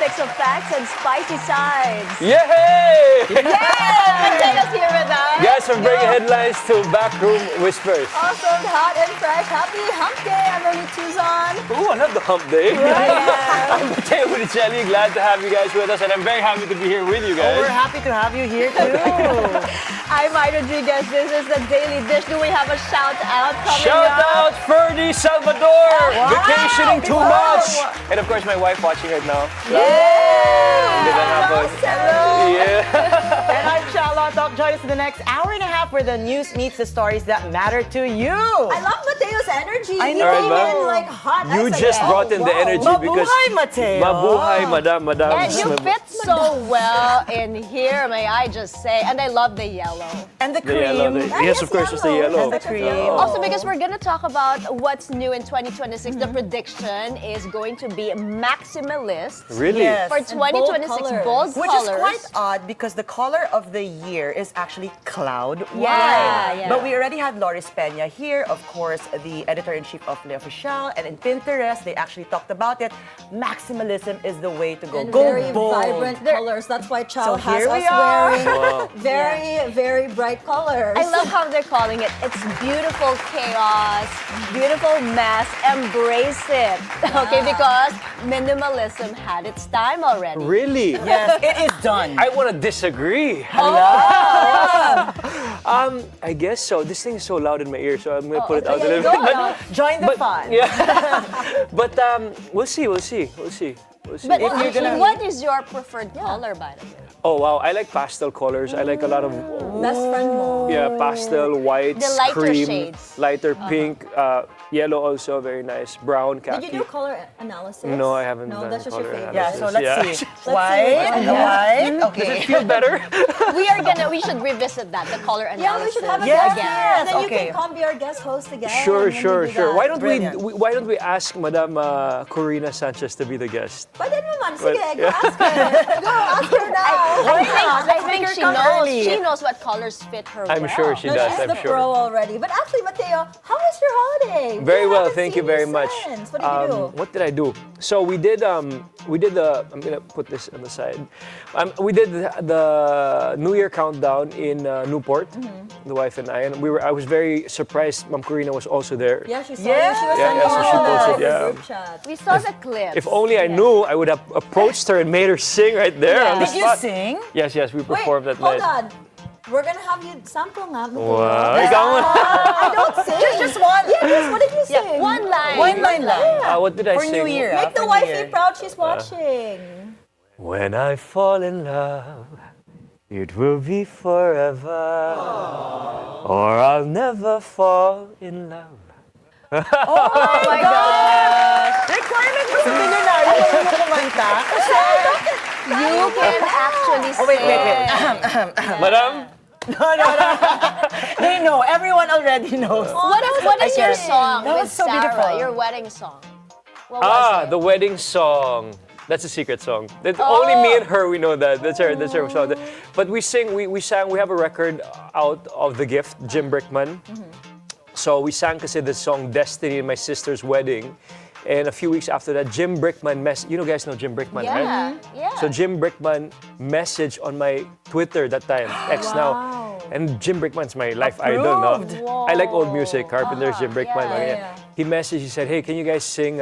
mix of facts and spicy sides. Yay! Mateo's here with us. Guys, from breaking headlines to backroom whispers. Awesome, hot and fresh. Happy hump day. I'm Monique Tuzon. Ooh, another hump day. I'm Matteo Guidicelli. Glad to have you guys with us, and I'm very happy to be here with you guys. We're happy to have you here too. I'm Mai Rodriguez. This is the Daily Dish. Do we have a shout out coming Shout up? out Ferdy Salvador! Vacationing too much! And of course, my wife watching right now. Hello. Yeah. And I'm Chal Lontoc. Join us in the next hour and a half where the news meets the stories that matter to you. I love Mateo's energy. I He know. came Alright, in like hot. I You was like, just oh, brought in the wow. energy because... Mabuhay, Mateo. Mabuhay, madam. And you fit so well in here, may I just say. And I love the yellow. And the The yellow. cream. Yes, of course, it's the yellow. And the cream. Also, because we're going to talk about what's new in 2026, the prediction is going to be maximalist. Really? Yes. For 2026, bold Which colors. is quite odd because the color of the year is actually cloud white. Yeah. But we already had Loris Peña here, of course, the editor-in-chief of Le Official, and in Pinterest, they actually talked about it. Maximalism is the way to go. And Go very bold. vibrant colors. That's why Chal So has here us we are. wearing very bright colors. I love how they're calling it. It's beautiful chaos, beautiful mess. Embrace it. Okay, because minimalism had its time already. Really? Yes, it is done. I want to disagree. I guess so. This thing is so loud in my ear, so I'm gonna put it out a there you little go, bit. no? Join the fun. Yeah. But we'll see. But If you're actually, gonna- what is your preferred color, by the way? Oh wow, I like pastel colors. I like a lot of Best friend mo. pastel, whites, The lighter cream, shades. lighter pink, yellow also very nice, brown, khaki. Did you do color analysis? No, I haven't No, done that's just your color favorite. Yeah, so let's Yeah. see. see. White, white. Okay. Feel better? We should revisit that, the color analysis. Yeah, we should have a Yes, guest. yes, And then you okay. can come be our guest host again. Sure, when we sure, do sure. that. Why don't Brilliant. why don't we ask Madam Corina Sanchez to be the guest? Pwede naman. Sige, But- go ask her. Go ask her now. I think her she come knows. early. She knows what colors fit her I'm well. sure she No, does. she's I'm the sure. pro already. But actually, Matteo, how was your holiday? Very We well, haven't thank you seen very much. since. What did you do? What did I do? So we did the. I'm gonna put this on the side. We did the New Year countdown in Newport, the wife and I, and I was very surprised. Ma'am Corina was also there. Yeah, she saw Yeah. you. She was Yeah, sending yeah, so you she all posted, the yeah. group chat. We saw the clips. If only I knew, I would have approached her and made her sing right there on the Did you spot. sing? Yes, we Wait, performed that hold night. on. We're gonna have you sample nga. Matteo. Wow, ikaw mo. I don't sing. Just one. Yeah, just what did you sing? Yeah, one line. One line lang. What did I For sing? New Year. Make the for New wifey Year. proud. She's watching. When I fall in love, it will be forever, or I'll never fall in love. Oh my gosh! Requirement mo sa Bilyonaryo kung mo kumanta. You can actually sing. Oh, wait. Madam? No. They know. Everyone already knows. What is your song That with was so Sarah, beautiful. your wedding song? What was it? The wedding song. That's a secret song. Only me and her we know that. That's her song. But we sang. We have a record out of The Gift, Jim Brickman. So we sang kasi the song Destiny in my sister's wedding. And a few weeks after that, Jim Brickman you guys know Jim Brickman, right? Yeah. So Jim Brickman messaged on my Twitter that time, X now. And Jim Brickman's my life idol, no? Approved. I like old music, Carpenter's Jim Brickman. Yeah. He messaged, he said, hey, can you guys sing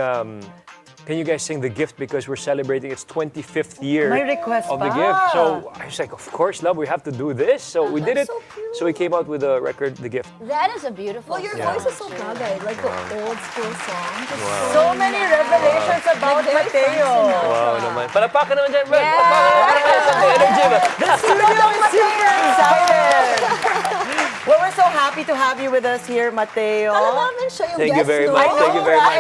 The Gift because we're celebrating its 25th year May request of The pa. Gift. So I was like, of course, love, we have to do this. So we did it. so cute. So we came out with a record, The Gift. That is a beautiful Well, your song. voice is so bagay, like the old school songs. It's So many revelations about Like, very Mateo. fancy, Wow naman. Palapakan naman dyan, Brad. Palapakan naman. Energy ba? The studio is super excited. Well, we're so happy to have you with us here, Mateo. Alam namin siya yung Thank you guest, very no? much. Thank you very much.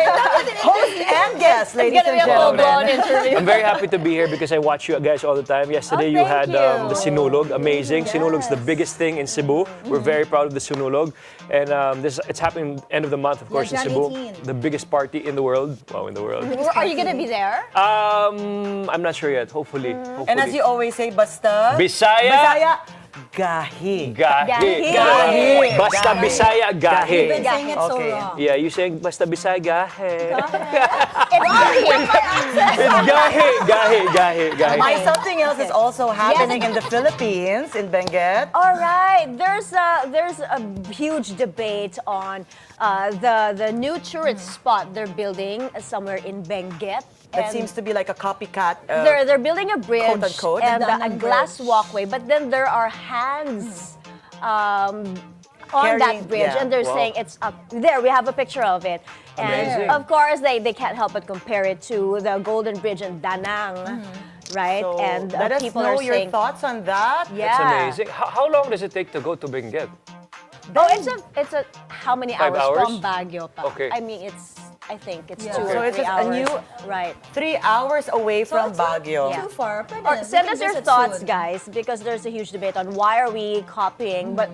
Host and guest, It's ladies gonna and be a full-blown gentlemen. interview. I'm very happy to be here because I watch you guys all the time. Yesterday you thank had you. the Sinulog, amazing. Sinulog's the biggest thing in Cebu. We're very proud of the Sinulog. And it's happening end of the month, of course, in Jan Cebu. 18. The biggest party in the world. Wow, in the world. Are you gonna be there? I'm not sure yet. Hopefully. And as you always say, basta... Bisaya. Gahi. Gahi. Gahi. Basta Gahi. Bisaya, You've been gahi. saying it so Okay. wrong. Yeah, you saying basta Bisaya, gahi. It's It's gahi, gahi, gahi, gahi. Mai, something else is also happening in the Philippines, in Benguet. All right, there's a huge debate on the new tourist spot they're building somewhere in Benguet. That seems to be like a copycat. They're building a bridge quote, unquote. and a Danang glass Bridge. walkway, but then there are hands on Carrying- that bridge, yeah. and they're Wow. saying it's up there. We have a picture of it, and Amazing. of course they can't help but compare it to the Golden Bridge in Danang, right? So And let us people know are your saying, thoughts on that. yeah, It's amazing. How long does it take to go to Benguet? Oh, it's a how many 5 hours, hours? from Baguio pa? Okay. I mean, I think it's Yeah. 2 So or it's 3 just a hours. new- Right. 3 hours away So from it's not Baguio. Yeah. too far. Pwede. Or We send can us your visit thoughts, soon. guys, because there's a huge debate on why are we copying, but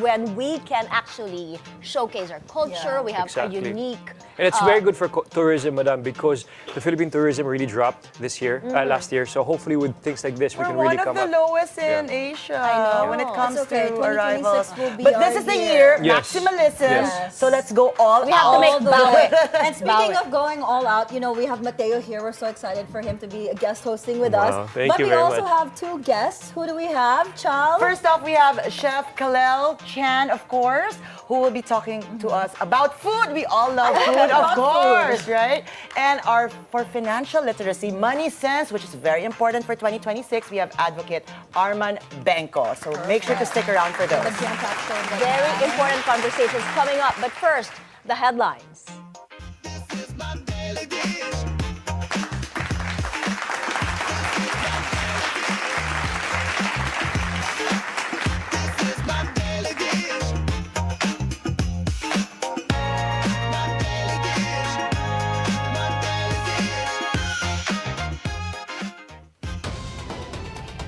when we can actually showcase our culture, Yeah. we have Exactly. a unique. And it's very good for tourism, madam, because the Philippine tourism really dropped this year, last year. So hopefully with things like this, we We're can one really of come the up. lowest in Asia know. when it It's comes okay. to 2026 arrivals. will be But this our is the year. year, Yes. maximalism. Yes. So let's go all We have out. to make All the bawi. way. And speaking Bawi. of going all out, you know, we have Matteo here. We're so excited for him to be a guest hosting with us. Wow, thank but you we very also much. have 2 guests. Who do we have? Chal? First off, we have Chef Kalel Chan, of course, who will be talking to us about food. We all love food, of course, right? And for financial literacy, money sense, which is very important for 2026, we have advocate Armand Bengco. So make sure to stick around for The those. jam-packed show that we Very have. important conversations coming up. But first, the headlines.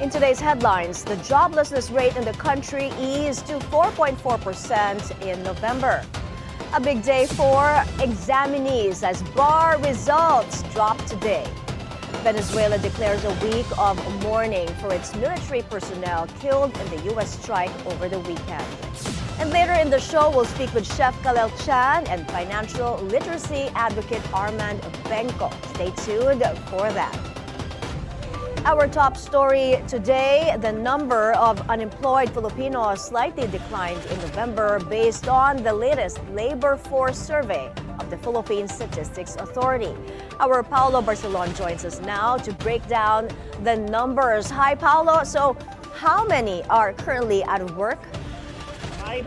In today's headlines, the joblessness rate in the country eased to 4.4% in November. A big day for examinees as bar results drop today. Venezuela declares a week of mourning for its military personnel killed in the U.S. strike over the weekend. And later in the show, we'll speak with Chef Kalel Chan and financial literacy advocate Armand Bengco. Stay tuned for that. Our top story today, the number of unemployed Filipinos slightly declined in November based on the latest labor force survey of the Philippine Statistics Authority. Our Paolo Barcelon joins us now to break down the numbers. Hi, Paolo. So, how many are currently out of work?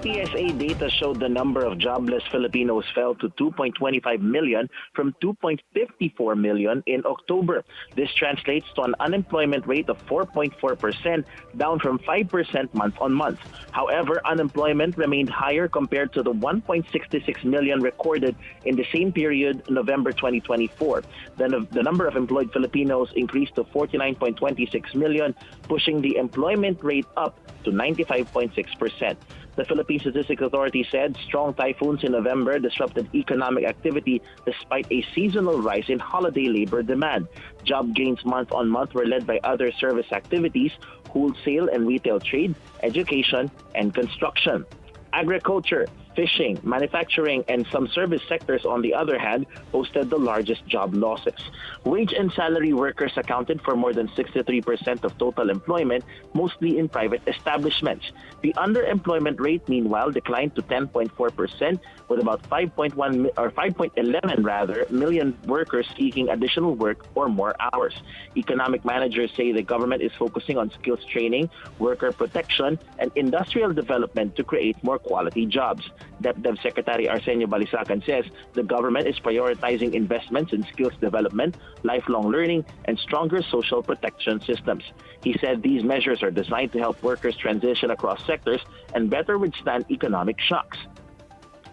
PSA data showed the number of jobless Filipinos fell to 2.25 million from 2.54 million in October. This translates to an unemployment rate of 4.4%, down from 5% month-on-month. However, unemployment remained higher compared to the 1.66 million recorded in the same period, November 2024. The number of employed Filipinos increased to 49.26 million, pushing the employment rate up to 95.6%. The Philippine Statistics Authority said strong typhoons in November disrupted economic activity despite a seasonal rise in holiday labor demand. Job gains month-on-month were led by other service activities, wholesale and retail trade, education, and construction. Agriculture, fishing, manufacturing, and some service sectors, on the other hand, posted the largest job losses. Wage and salary workers accounted for more than 63% of total employment, mostly in private establishments. The underemployment rate, meanwhile, declined to 10.4%, with about 5.11 million workers seeking additional work or more hours. Economic managers say the government is focusing on skills training, worker protection, and industrial development to create more quality jobs. DepDev Secretary Arsenio Balisacan says the government is prioritizing investments in skills development, lifelong learning, and stronger social protection systems. He said these measures are designed to help workers transition across sectors and better withstand economic shocks.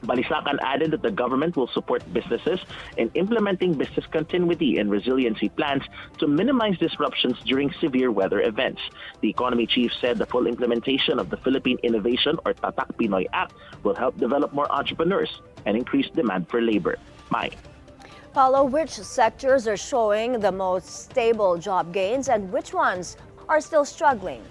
Balisacan added that the government will support businesses in implementing business continuity and resiliency plans to minimize disruptions during severe weather events. The economy chief said the full implementation of the Philippine Innovation or Tatak Pinoy Act will help develop more entrepreneurs and increase demand for labor. Mai. Paolo, which sectors are showing the most stable job gains and which ones are still struggling?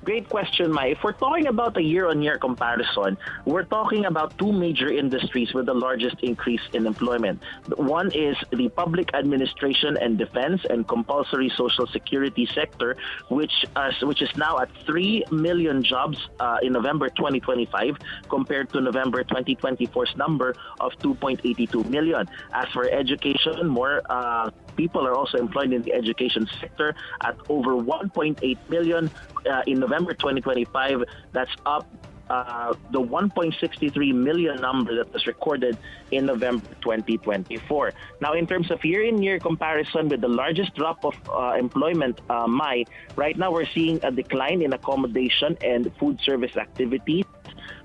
Great question, Mai. If we're talking about a year-on-year comparison, we're talking about two major industries with the largest increase in employment. One is the public administration and defense and compulsory social security sector, which is now at 3 million jobs in November 2025 compared to November 2024's number of 2.82 million. As for education, more people are also employed in the education sector at over 1.8 million in November 2025. That's up the 1.63 million number that was recorded in November 2024. Now, in terms of year-in-year comparison with the largest drop of employment, right now we're seeing a decline in accommodation and food service activities,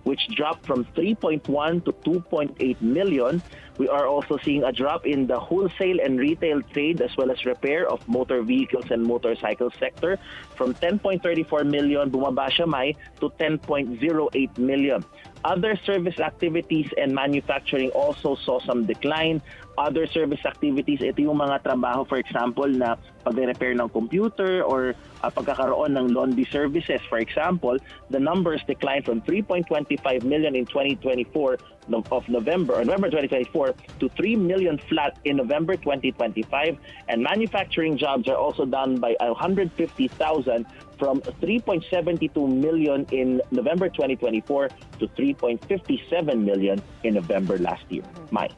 which dropped from 3.1 to 2.8 million. We are also seeing a drop in the wholesale and retail trade as well as repair of motor vehicles and motorcycle sector from 10.34 million bumaba siya, Mai, to 10.08 million. Other service activities and manufacturing also saw some decline. Other service activities, ito yung mga trabaho, for example, na pag-repair ng computer or pagkakaroon ng laundry services. For example, the numbers declined from 3.25 million in 2024 of November 2024 to 3 million flat in November 2025. And manufacturing jobs are also down by 150,000 from 3.72 million in November 2024 to 3.57 million in November last year. Mai.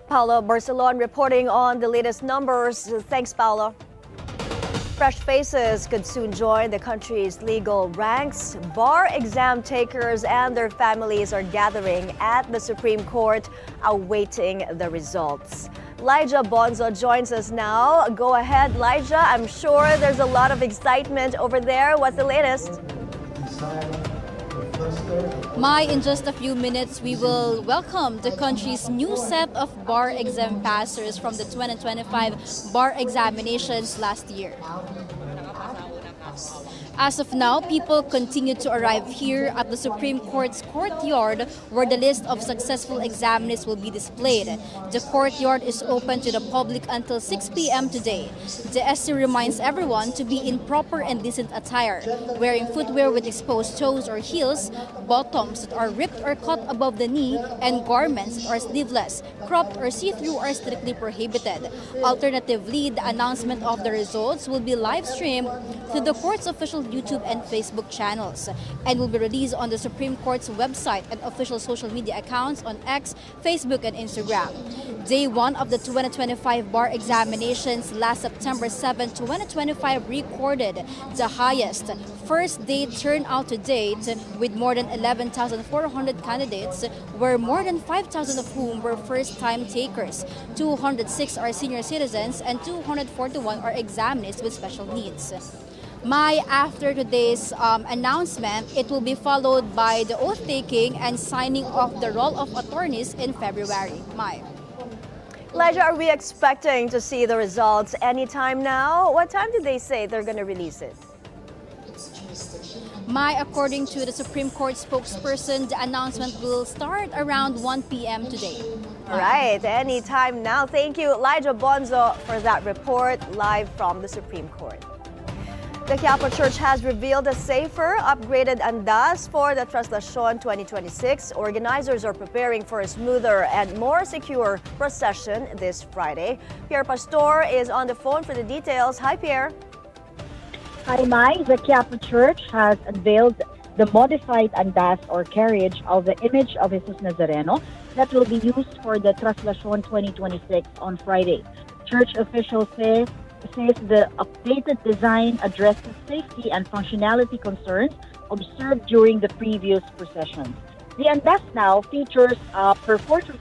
Paolo Barcelon reporting on the latest numbers. Thanks, Paolo. Fresh faces could soon join the country's legal ranks. Bar exam takers and their families are gathering at the Supreme Court, awaiting the results. Lijah Bonzo joins us now. Go ahead, Lijah. I'm sure there's a lot of excitement over there. What's the latest? Mai, in just a few minutes, we will welcome the country's new set of bar exam passers from the 2025 bar examinations last year. As of now, people continue to arrive here at the Supreme Court's courtyard where the list of successful examinees will be displayed. The courtyard is open to the public until 6 p.m. today. The SC reminds everyone to be in proper and decent attire, wearing footwear with exposed toes or heels, bottoms that are ripped or cut above the knee, and garments that are sleeveless, cropped or see-through are strictly prohibited. Alternatively, the announcement of the results will be live-streamed through the court's official YouTube and Facebook channels and will be released on the Supreme Court's website and official social media accounts on X, Facebook, and Instagram. Day 1 of the 2025 bar examinations last September 7, 2025 recorded the highest first day turnout to date with more than 11,400 candidates, where more than 5,000 of whom were first-time takers. 206 are senior citizens and 241 are examinees with special needs. Mai, after today's announcement, it will be followed by the oath-taking and signing of the roll of attorneys in February. Mai. Elijah, are we expecting to see the results anytime now? What time did they say they're going to release it? Mai, according to the Supreme Court spokesperson, the announcement will start around 1 p.m. today. All right, anytime now. Thank you, Lijah Bonzo, for that report live from the Supreme Court. The Quiapo Church has revealed a safer, upgraded andas for the Traslacion 2026. Organizers are preparing for a smoother and more secure procession this Friday. Pierre Pastor is on the phone for the details. Hi, Pierre. Hi, Mai. The Quiapo Church has unveiled the modified andas or carriage of the image of Jesus Nazareno that will be used for the Traslacion 2026 on Friday. Church officials say the updated design addresses safety and functionality concerns observed during the previous processions. The andas now features a perforated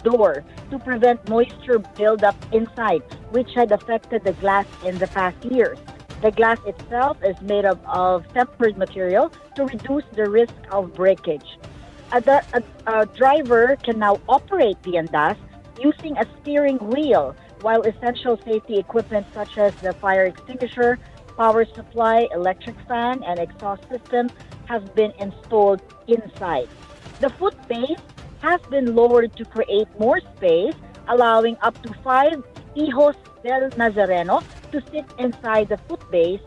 door to prevent moisture buildup inside, which had affected the glass in the past years. The glass itself is made of tempered material to reduce the risk of breakage. A driver can now operate the andas using a steering wheel, while essential safety equipment such as the fire extinguisher, power supply, electric fan, and exhaust system have been installed inside. The foot base has been lowered to create more space, allowing up to 5 hijos del Nazareno to sit inside the foot base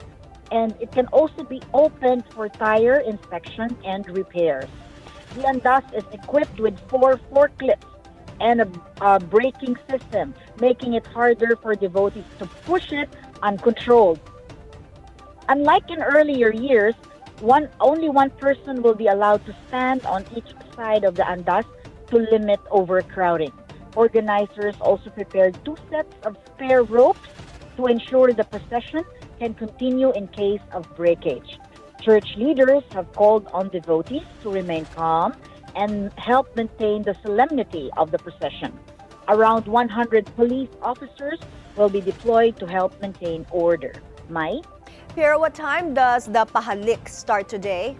and it can also be opened for tire inspection and repairs. The Andas is equipped with 4 forklifts and a braking system, making it harder for devotees to push it uncontrolled. Unlike in earlier years, only one person will be allowed to stand on each side of the Andas to limit overcrowding. Organizers also prepared 2 sets of spare ropes to ensure the procession can continue in case of breakage. Church leaders have called on devotees to remain calm and help maintain the solemnity of the procession. Around 100 police officers will be deployed to help maintain order. Mai? Pierre, what time does the pahalik start today?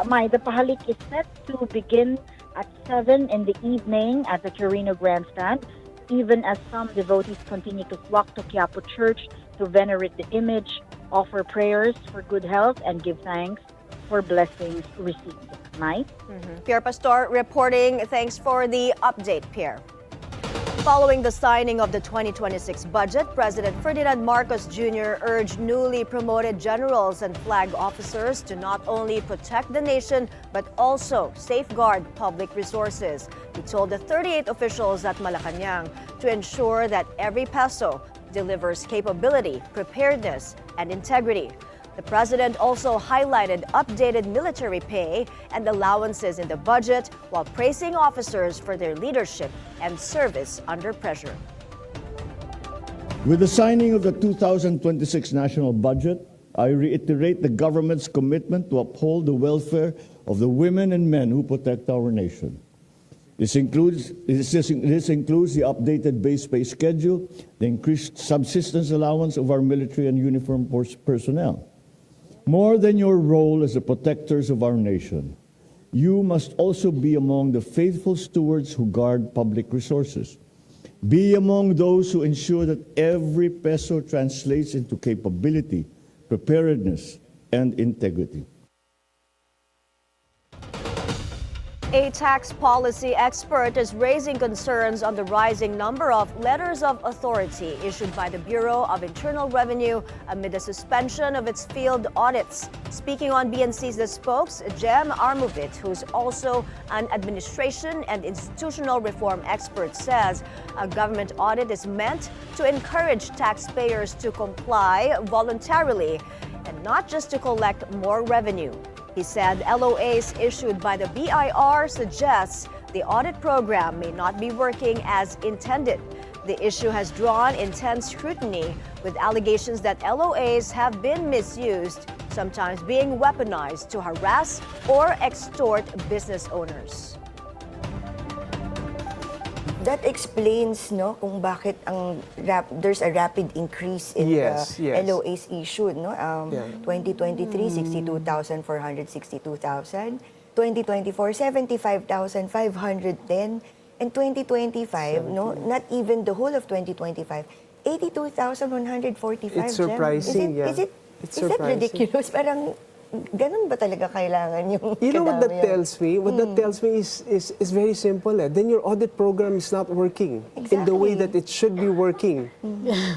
Mai, the pahalik is set to begin at 7 in the evening at the Quirino Grandstand, even as some devotees continue to flock to Quiapo Church to venerate the image, offer prayers for good health, and give thanks for blessings received. Mai? Pierre Pastor reporting. Thanks for the update, Pierre. Following the signing of the 2026 budget, President Ferdinand Marcos Jr. urged newly promoted generals and flag officers to not only protect the nation but also safeguard public resources. He told the 38 officials at Malacanang to ensure that every peso delivers capability, preparedness, and integrity. The president also highlighted updated military pay and allowances in the budget while praising officers for their leadership and service under pressure. With the signing of the 2026 national budget, I reiterate the government's commitment to uphold the welfare of the women and men who protect our nation. This includes the updated base pay schedule, the increased subsistence allowance of our military and uniformed personnel. More than your role as the protectors of our nation, you must also be among the faithful stewards who guard public resources. Be among those who ensure that every peso translates into capability, preparedness, and integrity. A tax policy expert is raising concerns on the rising number of letters of authority issued by the Bureau of Internal Revenue amid the suspension of its field audits. Speaking on BNC's The Spokes, Jem Armovit, who's also an administration and institutional reform expert, says a government audit is meant to encourage taxpayers to comply voluntarily and not just to collect more revenue. He said LOAs issued by the BIR suggests the audit program may not be working as intended. The issue has drawn intense scrutiny, with allegations that LOAs have been misused, sometimes being weaponized to harass or extort business owners. That explains kung bakit there's a rapid increase in the LOAs issued. 2023, 62,462,000. 2024, 75,510. And 2025, not even the whole of 2025, 82,145. It's surprising, Is it ridiculous? Parang ganun ba talaga kailangan yung You know what that tells me? What that tells me is very simple. Then your audit program is not working in the way that it should be working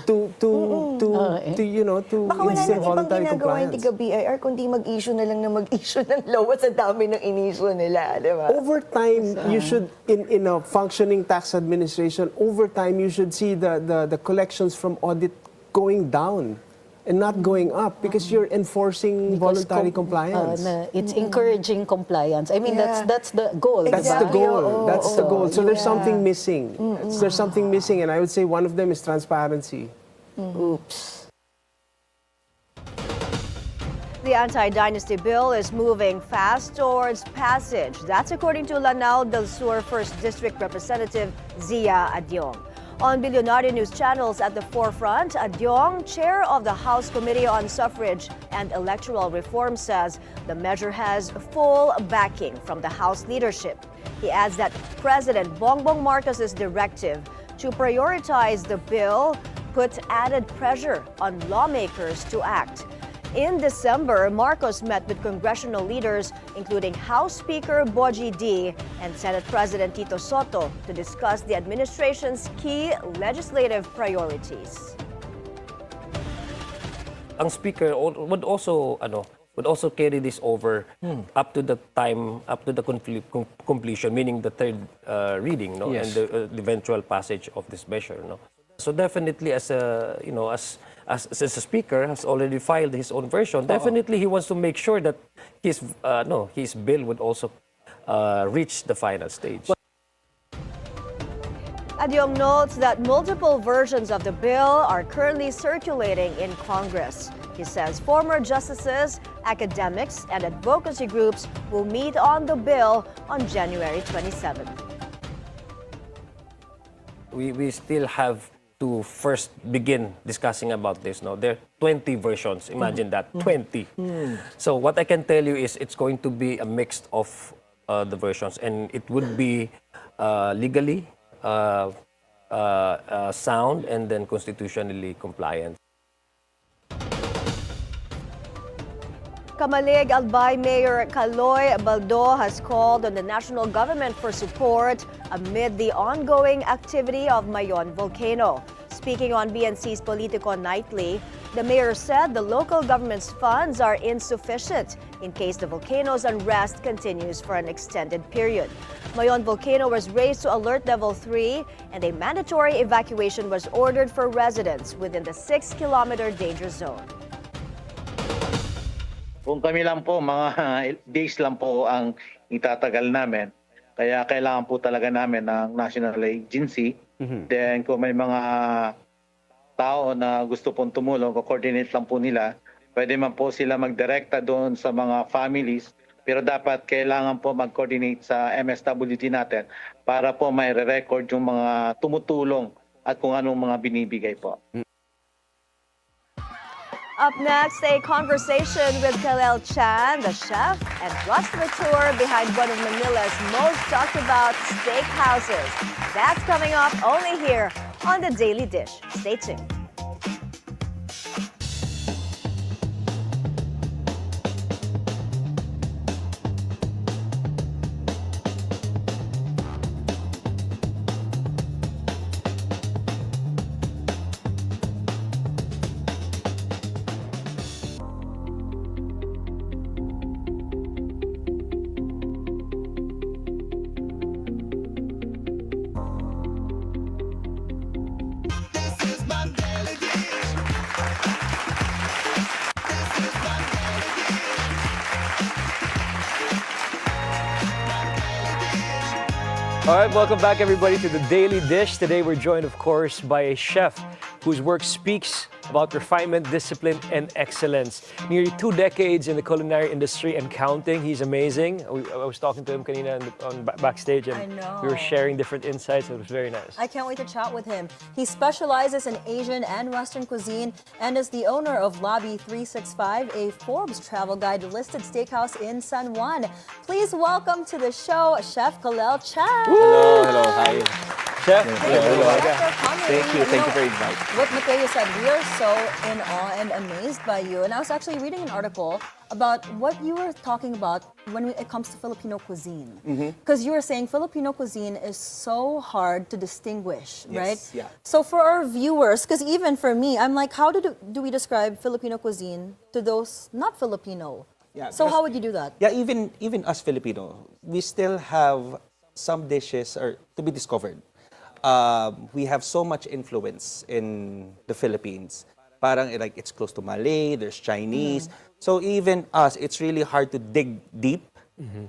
to Baka wala instill nang ibang voluntary ginagawa yung compliance. tiga-BIR kundi mag-issue na lang na mag-issue ng lawa sa dami ng in-issue nila, di ba? Over time, you should, in a functioning tax administration, over time you should see the collections from audit going down and not going up because you're enforcing voluntary compliance. It's encouraging compliance. I mean, Yeah. that's the goal. That's Exactly. the goal. That's the goal. So there's Yeah. something missing. There's something missing, and I would say one of them is transparency. Oops. The anti-dynasty bill is moving fast towards passage. That's according to Lanao del Sur 1st District Representative Zia Adyong. On Bilyonaryo News channels at the forefront, Adyong, chair of the House Committee on Suffrage and Electoral Reform, says the measure has full backing from the House leadership. He adds that President Bongbong Marcos's directive to prioritize the bill put added pressure on lawmakers to act. In December, Marcos met with congressional leaders, including House Speaker Boji D. and Senate President Tito Soto, to discuss the administration's key legislative priorities. ang speaker would also carry this over up to the completion, meaning the third reading, no, and the eventual passage of this measure, no. So definitely, as a as a speaker has already filed his own version, definitely he wants to make sure that his bill would also reach the final stage. Adyong notes that multiple versions of the bill are currently circulating in Congress. He says former justices, academics, and advocacy groups will meet on the bill on January 27th. We still have to first begin discussing about this. No, there are 20 versions. Imagine that, 20. So what I can tell you is it's going to be a mix of the versions, and it would be legally sound and then constitutionally compliant. Camalig Albay Mayor Caloy Baldo has called on the national government for support amid the ongoing activity of Mayon volcano. Speaking on BNC's Politico Nightly, the mayor said the local government's funds are insufficient in case the volcano's unrest continues for an extended period. Mayon volcano was raised to alert level 3 and a mandatory evacuation was ordered for residents within the 6-kilometer danger zone. Kung kami lang po, mga days lang po ang itatagal namin. Kaya kailangan po talaga namin ng national agency. Then kung may mga tao na gusto pong tumulong, co-coordinate lang po nila, pwede man po sila magdirekta doon sa mga families. Pero dapat kailangan po mag-coordinate sa MSWD natin para po may re-record yung mga tumutulong at kung anong mga binibigay po. Up next, a conversation with Kalel Chan, the chef and restaurateur behind one of Manila's most talked about steakhouses. That's coming up only here on The Daily Dish. Stay tuned. All right, welcome back everybody to The Daily Dish. Today we're joined, of course, by a chef whose work speaks about refinement, discipline, and excellence. Nearly 2 decades in the culinary industry and counting. He's amazing. I was talking to him kanina backstage, and we were sharing different insights. It was very nice. I can't wait to chat with him. He specializes in Asian and Western cuisine and is the owner of Lobby 365, a Forbes travel guide listed steakhouse in San Juan. Please welcome to the show, Chef Kalel Chan. Hello, hi. Chef, Thank you for inviting. What Matteo said, we are so in awe and amazed by you. And I was actually reading an article about what you were talking about when it comes to Filipino cuisine. Because you were saying Filipino cuisine is so hard to distinguish, right? Yeah. So for our viewers, because even for me, I'm like, how do we describe Filipino cuisine to those not Filipino? Yeah, so how would you do that? Yeah, even us Filipino, we still have some dishes are to be discovered. We have so much influence in the Philippines. Parang like it's close to Malay, there's Chinese. So even us, it's really hard to dig deep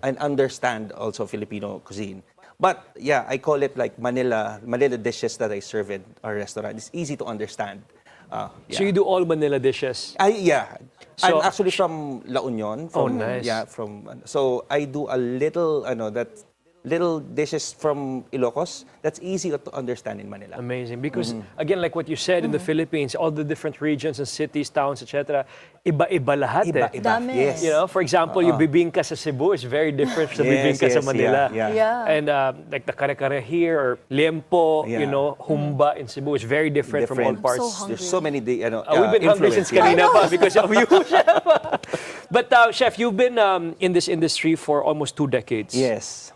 and understand also Filipino cuisine. But yeah, I call it like Manila dishes that I serve in our restaurant. It's easy to understand. So you do all Manila dishes? Yeah. So, I'm actually from La Union. Nice. Yeah, so I do a little little dishes from Ilocos that's easy to understand in Manila. Amazing. Because, again, like what you said, in the Philippines, all the different regions and cities, towns, etc., iba-iba lahat eh. Dami. Yes. You know, for example, yung bibingka sa Cebu is very different sa bibingka sa Manila. Yeah. And like the kare-kare here, or liempo, you know, humba in Cebu is very different from all parts. So hungry. There's so many We've been hungry since kanina pa because of you, Chef. But Chef, you've been in this industry for almost 2 decades. Yes.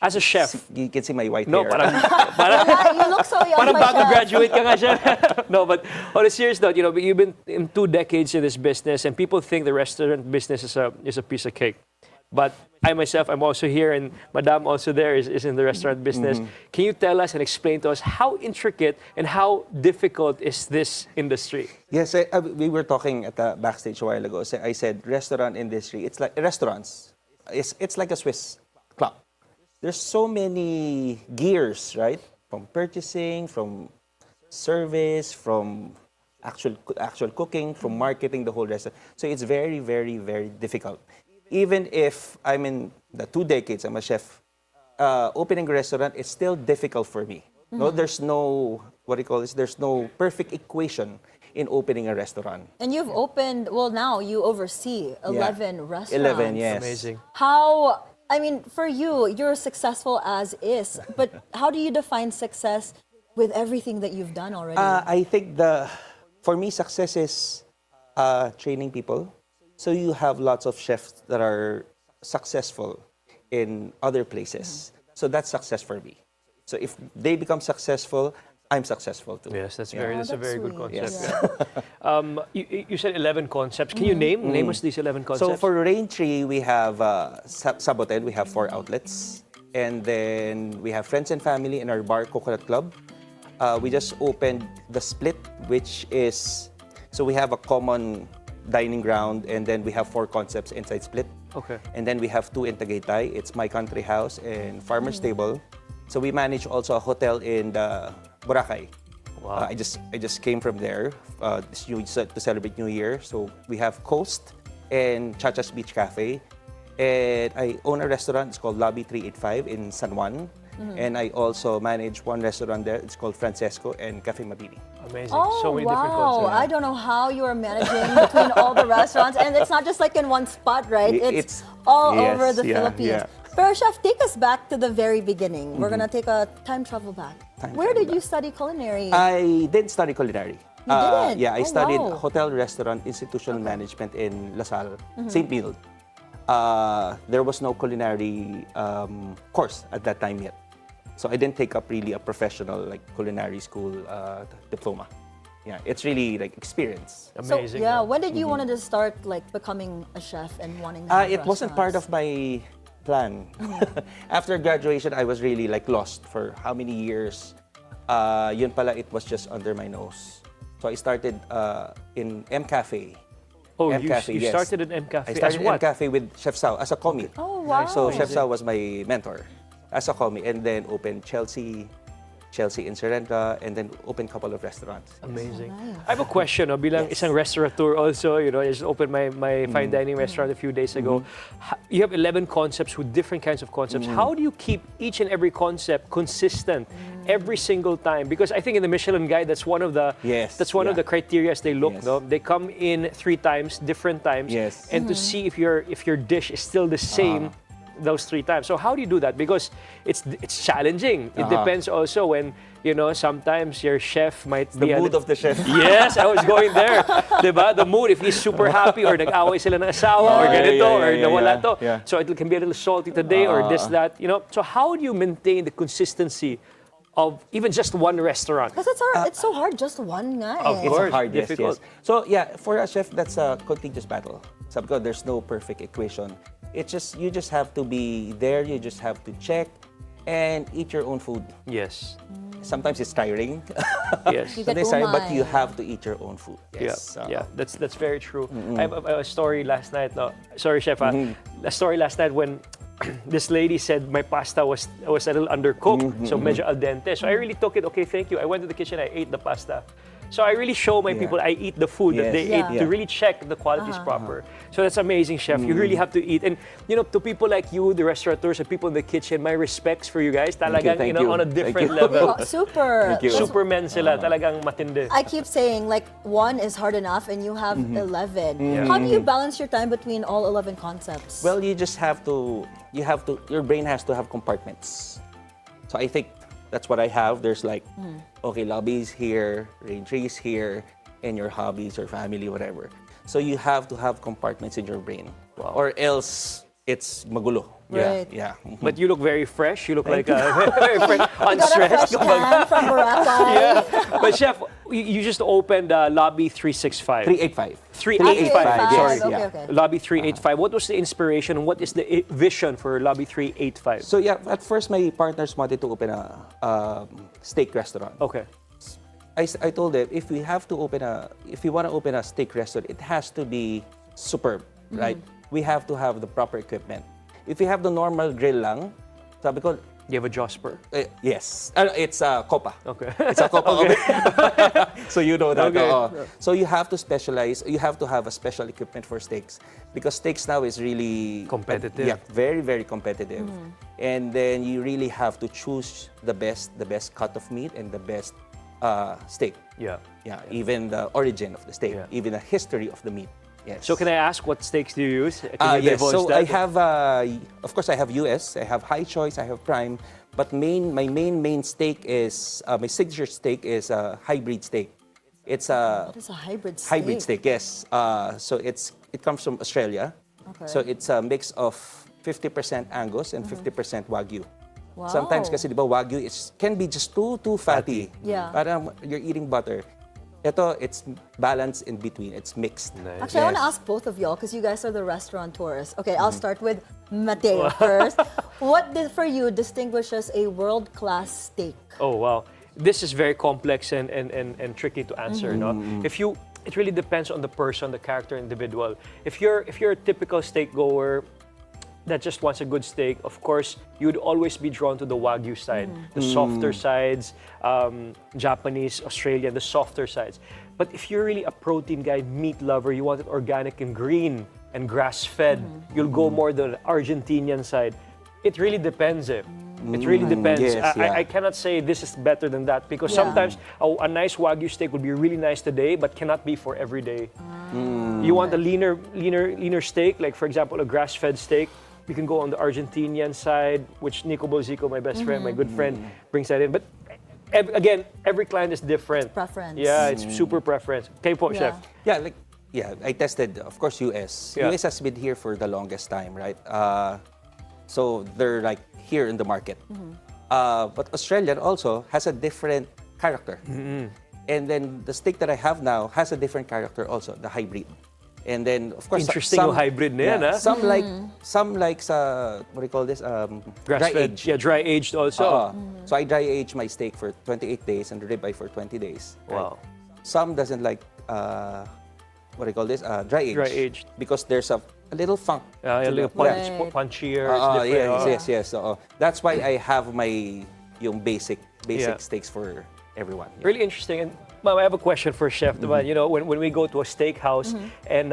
As a chef. You can see my white No, hair. You look so young, Parang my bago chef. graduate ka nga, chef. No, but on a serious note, you know, you've been in 2 decades in this business, and people think the restaurant business is a piece of cake. But I myself, I'm also here, and Madame also there is in the restaurant business. Can you tell us and explain to us how intricate and how difficult is this industry? Yes, we were talking at the backstage a while ago. So I said restaurant industry, it's like restaurants. It's like a Swiss clock. There's so many gears, right? From purchasing, from service, from actual cooking, from marketing, the whole restaurant. So it's very, very, very difficult. Even if I'm in the 2 decades, I'm a chef, opening a restaurant is still difficult for me. No, there's no, what do you call this? There's no perfect equation in opening a restaurant. And you've opened, well, now you oversee 11 restaurants. 11, yes. Amazing. How, I mean, for you, you're successful as is, but how do you define success with everything that you've done already? I think for me, success is training people. So you have lots of chefs that are successful in other places. So that's success for me. So if they become successful, I'm successful too. Yes, that's Yeah. a very good sweet. concept. Yeah. You said 11 concepts. Can you name us these 11 concepts? So for Raintree, we have Saboted, we have 4 outlets. And then we have Friends and Family in our bar, Coconut Club. We just opened The Split, which is, so we have a common dining ground, and then we have 4 concepts inside Split. Okay. And then we have 2 in Tagaytay. It's My Country House and Farmer's Table. So we manage also a hotel in the Boracay. Wow. I just came from there to celebrate New Year. So we have Coast and Chacha's Beach Cafe. And I own a restaurant. It's called Lobby 385 in San Juan. And I also manage one restaurant there. It's called Francesco and Cafe Mabini. Amazing. Oh, So many wow. different concepts. I don't know how you are managing between all the restaurants. And it's not just like in one spot, right? It's all yes, over the yeah, Philippines. yeah. Pero chef, take us back to the very beginning. We're going to take a time travel back. Where did you study culinary? I didn't study culinary. You didn't? Yeah, I Oh, studied wow. hotel, restaurant, institutional management in Lasal, St. Mild. There was no culinary course at that time yet. So I didn't take up really a professional like culinary school diploma. Yeah, it's really like experience. Amazing. So, yeah, no? when did you want to start like becoming a chef and wanting to have It wasn't part of my plan. After graduation, I was really like lost for how many years. Yun pala, it was just under my nose. So I started in M Cafe. Oh, M you Cafe, yes. started in M Cafe. I started As in what? M Cafe with Chef Sao as a commie. Oh, wow. So Chef Sao was my mentor as a commie, and then opened Chelsea in Serendra, and then opened a couple of restaurants. Amazing. I have a question. No? Bilang isang restaurateur also, you know, I just opened my fine dining restaurant a few days ago. You have 11 concepts with different kinds of concepts. How do you keep each and every concept consistent every single time? Because I think in the Michelin Guide, that's one of the of the criteria they look. Yes. No, they come in 3 times, different times, and to see if your dish is still the same. Those 3 times. So how do you do that? Because it's challenging. It depends also when, you know, sometimes your chef might be The mood of the chef. Yes, I was going there. Diba? The mood, if he's super happy or nag-away sila ng asawa or ganito or nawala to. Yeah. So it can be a little salty today or this, that, you know. So how do you maintain the consistency of even just one restaurant? Because it's so hard, just one nga eh. Of course. It's hard, yes, difficult. yes. So yeah, for a chef, that's a continuous battle. So because there's no perfect equation. It's just, you just have to be there, you just have to check and eat your own food. Yes. Sometimes it's tiring. Yes. You get Sometimes tiring, but umay. you have to eat your own food. Yes. Yeah, that's very true. I have a story last night. No, sorry, chef. A story last night when this lady said my pasta was a little undercooked, so medyo al dente. So I really took it. Okay, thank you. I went to the kitchen. I ate the pasta. So I really show my people I eat the food that they ate to really check the quality is proper. So that's amazing, chef. You really have to eat. And you know, to people like you, the restaurateurs, and people in the kitchen, my respects for you guys. Talagang, Thank you know, you. on a different level. Oh, super. Thank you. Supermen sila, talagang matindi. I keep saying like 1 is hard enough and you have 11. How do you balance your time between all 11 concepts? Well, you just have to, your brain has to have compartments. So I think that's what I have. There's like, okay, lobbies here, Raintree's here, and your hobbies or family, whatever. So you have to have compartments in your brain. Or else it's magulo. Right. Yeah. But you look very fresh. You look like very fresh, Got a unstressed. fresh can from Boracay. Yeah. But Chef, you just opened Lobby 365. 385. 385. Sorry. Okay, Yeah. okay. Lobby 385. What was the inspiration? What is the vision for Lobby 385? So yeah, at first my partners wanted to open a steak restaurant. Okay. I told them if we want to open a steak restaurant, it has to be superb, right? We have to have the proper equipment. If we have the normal grill lang, sabi ko, You have a Josper. yes, it's a Copa. Okay. It's a Copa. Okay. So you know that. Okay. So you have to specialize. You have to have a special equipment for steaks because steaks now is really Competitive. Yeah, very very competitive. And then you really have to choose the best cut of meat and the best steak. Yeah. Yeah, even the origin of the steak, Yeah. even the history of the meat. Yes. So can I ask what steaks do you use? Can you Yes. divulge So that? I have, of course, I have US, I have High Choice, I have Prime, but my main steak is my signature steak is a hybrid steak. It's a What is a hybrid steak? hybrid steak. Yes. So it comes from Australia. Okay. So it's a mix of 50% Angus and 50% Wagyu. Wow. Sometimes kasi di ba Wagyu can be just too fatty. Yeah. Parang you're eating butter. Ito, it's balanced in between. It's mixed. Actually, I want to ask both of y'all because you guys are the restaurateurs. Okay, I'll start with Matteo first. What for you distinguishes a world-class steak? Oh wow, this is very complex and tricky to answer. No, it really depends on the person, the character, individual. If you're a typical steak goer that just wants a good steak, of course, you'd always be drawn to the Wagyu side, the softer sides, Japanese, Australian, the softer sides. But if you're really a protein guy, meat lover, you want it organic and green and grass-fed, you'll go more the Argentinian side. It really depends. It really depends. Yes, yeah. I cannot say this is better than that because sometimes a nice Wagyu steak would be really nice today, but cannot be for every day. You want a leaner steak, like for example, a grass-fed steak. You can go on the Argentinian side, which Nico Bozico, my best friend, my good friend, brings that in. But again, every client is different. It's preference. Yeah, it's super preference. Kayo po, Chef. Yeah, I tested, of course, US. Yeah. US has been here for the longest time, right? So they're like here in the market. But Australian also has a different character. And then the steak that I have now has a different character also, the hybrid. And then, of course, Interesting yung hybrid na yan, ha? Some like what do you call this? Dry Grass-fed. age. Yeah, dry aged also. So I dry age my steak for 28 days and the ribeye for 20 days. right? Wow. Some doesn't like what do you call this? Dry age. Dry aged. Because there's a little funk. A to little the- yeah. punchier. It's different. Yes. That's why I have yung basic Yeah. steaks for everyone. Really interesting. And Ma'am, I have a question for Chef. Diba? You know, when we go to a steakhouse and,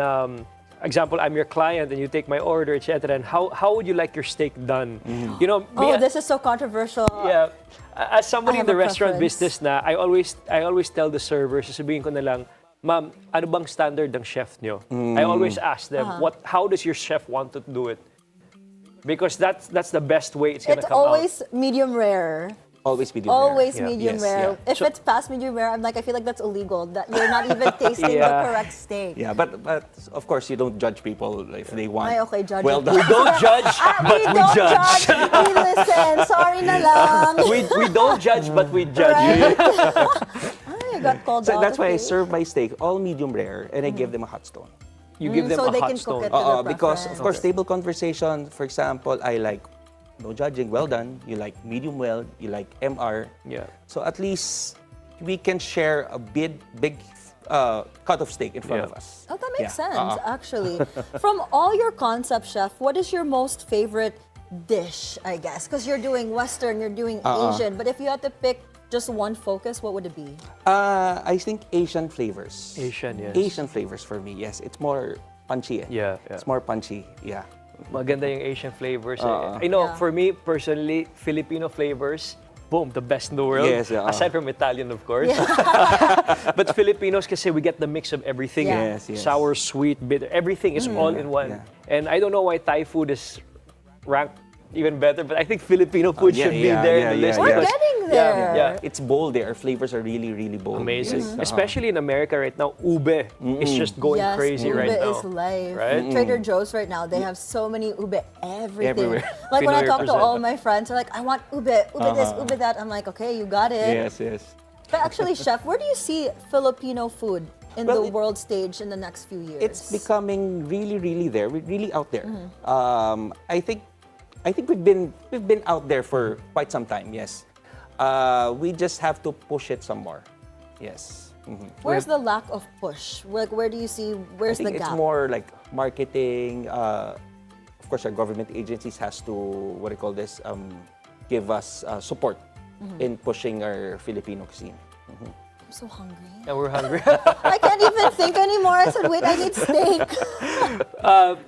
example, I'm your client and you take my order, etc. And how would you like your steak done? You know, This is so controversial. yeah. As somebody I in the have a restaurant preference. business na, I always tell the servers, sasabihin ko na lang, Ma'am, ano bang standard ng chef nyo? I always ask them, how does your chef want to do it? Because that's the best way it's gonna It's come out. always medium rare. Always medium Always rare. medium Yes, rare. yeah. If it's past medium rare, I'm like, I feel like that's illegal. That you're not even tasting the correct steak. Yeah, but of course you don't judge people if they want. Ay, okay, judge well it. done. We don't judge, but we judge. We listen. Sorry na lang. we don't judge, but we judge. I got called So out. that's why I okay. serve my steak all medium rare and I give them a hot stone. You give them so a they hot can cook stone. it to their Because of preference. course table conversation, for example, I like no judging, well done. You like medium well, you like MR. Yeah. So at least we can share a big cut of steak in front Yeah. of us. Oh, that makes Yeah. sense, actually. From all your concepts, Chef, what is your most favorite dish, I guess? Because you're doing Western, you're doing Asian, but if you had to pick just one focus, what would it be? I think Asian flavors. Asian, yes. Asian flavors for me, yes. It's more punchy. Yeah. It's more punchy, yeah. Maganda yung Asian flavors. Oo. You know, Yeah. for me personally, Filipino flavors, boom, the best in the world. Yes, yeah. Aside from Italian, of course. But Filipinos, kasi we get the mix of everything. Yeah. Yes. Sour, sweet, bitter, everything is all in one. Yeah. And I don't know why Thai food is ranked even better. But I think Filipino food should be there in the list. We're because- getting there. Yeah. It's bold there. Our flavors are really, really bold. Amazing. Yes. Especially in America right now, ube is just going Yes, crazy ube right now. is life. Right? Trader Joe's right now, they have so many ube everything. Everywhere. Like when I Pinoy talk to represent. all my friends, they're like, I want ube this, ube that. I'm like, okay, you got it. Yes, yes. But actually, Chef, where do you see Filipino food in Well, the world stage in the next few years? It's becoming really, really there. We're really out there. I think we've been out there for quite some time. Yes, we just have to push it some more. Yes. Where's the lack of push? Where do you see, I where's think the it's gap? more like marketing. Of course, our government agencies has to what do you call this? Give us support in pushing our Filipino cuisine. I'm so hungry. And we're hungry. I can't even think anymore. I said, wait, I need steak.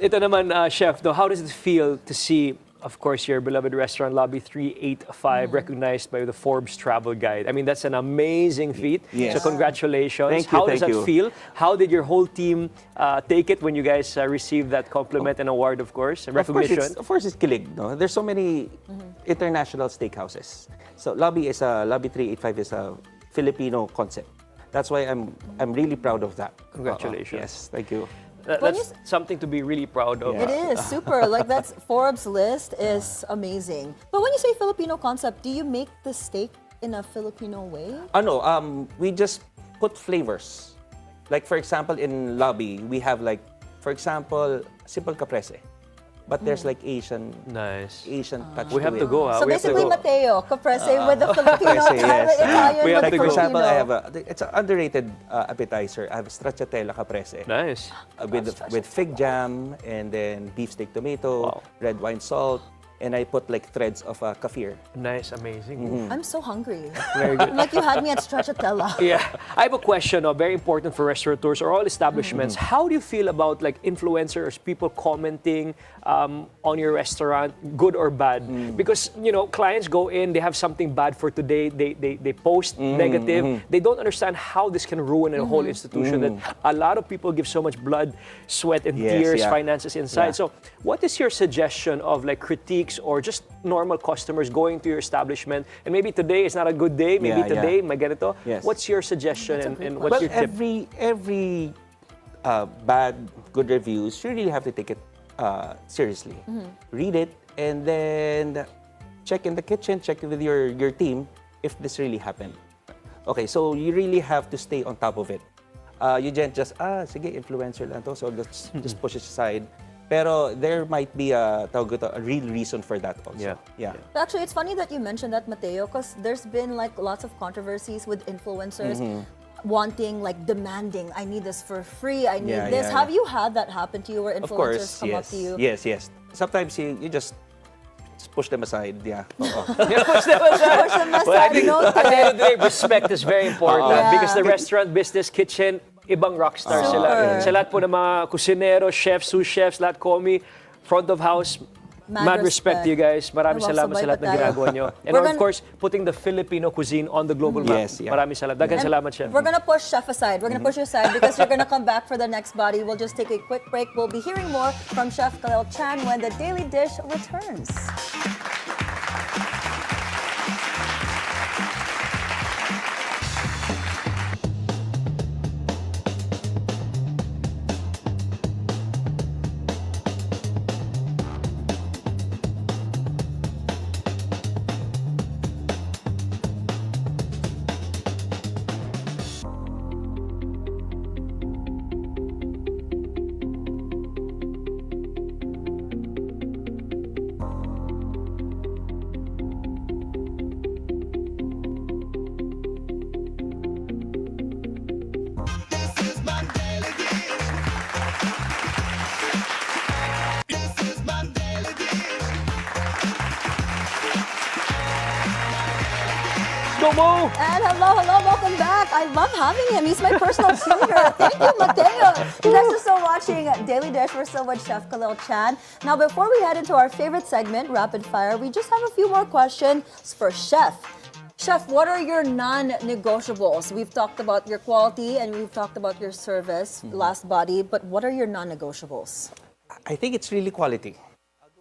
Ito naman, Chef, though, how does it feel to see, of course, your beloved restaurant, Lobby 385, recognized by the Forbes Travel Guide? I mean, that's an amazing feat. Yes. So congratulations. Thank you, How does thank that you. feel? How did your whole team take it when you guys received that compliment and award, of course, and recognition? Of course, it's kilig. No? There's so many international steakhouses. So Lobby 385 is a Filipino concept. That's why I'm really proud of that. Congratulations. Yes, thank you. That's something to be really proud of. It is super. Like that's Forbes list is amazing. But when you say Filipino concept, do you make the steak in a Filipino way? We just put flavors. Like for example, in Lobby, we have like, for example, simple caprese. But there's like Asian touch We have to to it. go. So We have to basically, go. Matteo, caprese with the Filipino, Caprese, yes. Italian We have with to For go. example, I Filipino. have it's an underrated appetizer. I have stracciatella caprese. Nice. With fig jam and then beef steak tomato, Wow. red wine salt, and I put like threads of kefir. Nice, amazing. I'm so hungry. Very good. Like you had me at stracciatella. Yeah, I have a question, very important for restaurateurs or all establishments. How do you feel about like influencers, people commenting on your restaurant, good or bad? Because clients go in, they have something bad for today, they post negative. They don't understand how this can ruin a whole institution. That a lot of people give so much blood, sweat, and Yes, tears, yeah. finances inside. Yeah. So, what is your suggestion of like critiques or just normal customers going to your establishment and maybe today is not a good day, maybe Yeah, yeah. today may ganito? Yes. What's your suggestion and what's Well, your tip? every bad, good reviews, you really have to take it seriously. Read it and then check in the kitchen, check with your team if this really happened. Okay, so you really have to stay on top of it. You can't just, sige, influencer lang to, so let's just push it aside. Pero there might be a real reason for that also. Yeah. Actually, it's funny that you mentioned that, Matteo, because there's been like lots of controversies with influencers wanting, like demanding, I need this for free, I need this. Have you had that happen to you where Of influencers course, come up yes. to you? Yes. Sometimes you just push them aside. Yeah. Push them aside, Well, I think no at the end of the day, respect is very important Yeah. because the restaurant business, kitchen, ibang rockstar sila. Super. Sa lahat po ng mga kusinero, chefs, sous chefs, lahat komi, front of house, mad respect to you guys. Maraming Wow, salamat sabay sa lahat pa ng tayo. ginagawa nyo. And We're of gonna- course, putting the Filipino cuisine on the global map. Yes, yeah. Maraming salamat. Daghang salamat, chef. We're gonna push Chef aside. We're gonna push you aside because you're gonna come back for the next body. We'll just take a quick break. We'll be hearing more from Chef Kalel Chan when the Daily Dish returns. Domo! And hello, welcome back. I love having him. He's my personal trainer. Thank you, Matteo. You guys are still watching Daily Dish. We're still with Chef Kalel Chan. Now, before we head into our favorite segment, Rapid Fire, we just have a few more questions for Chef. Chef, what are your non-negotiables? We've talked about your quality and we've talked about your service, last body, but what are your non-negotiables? I think it's really quality.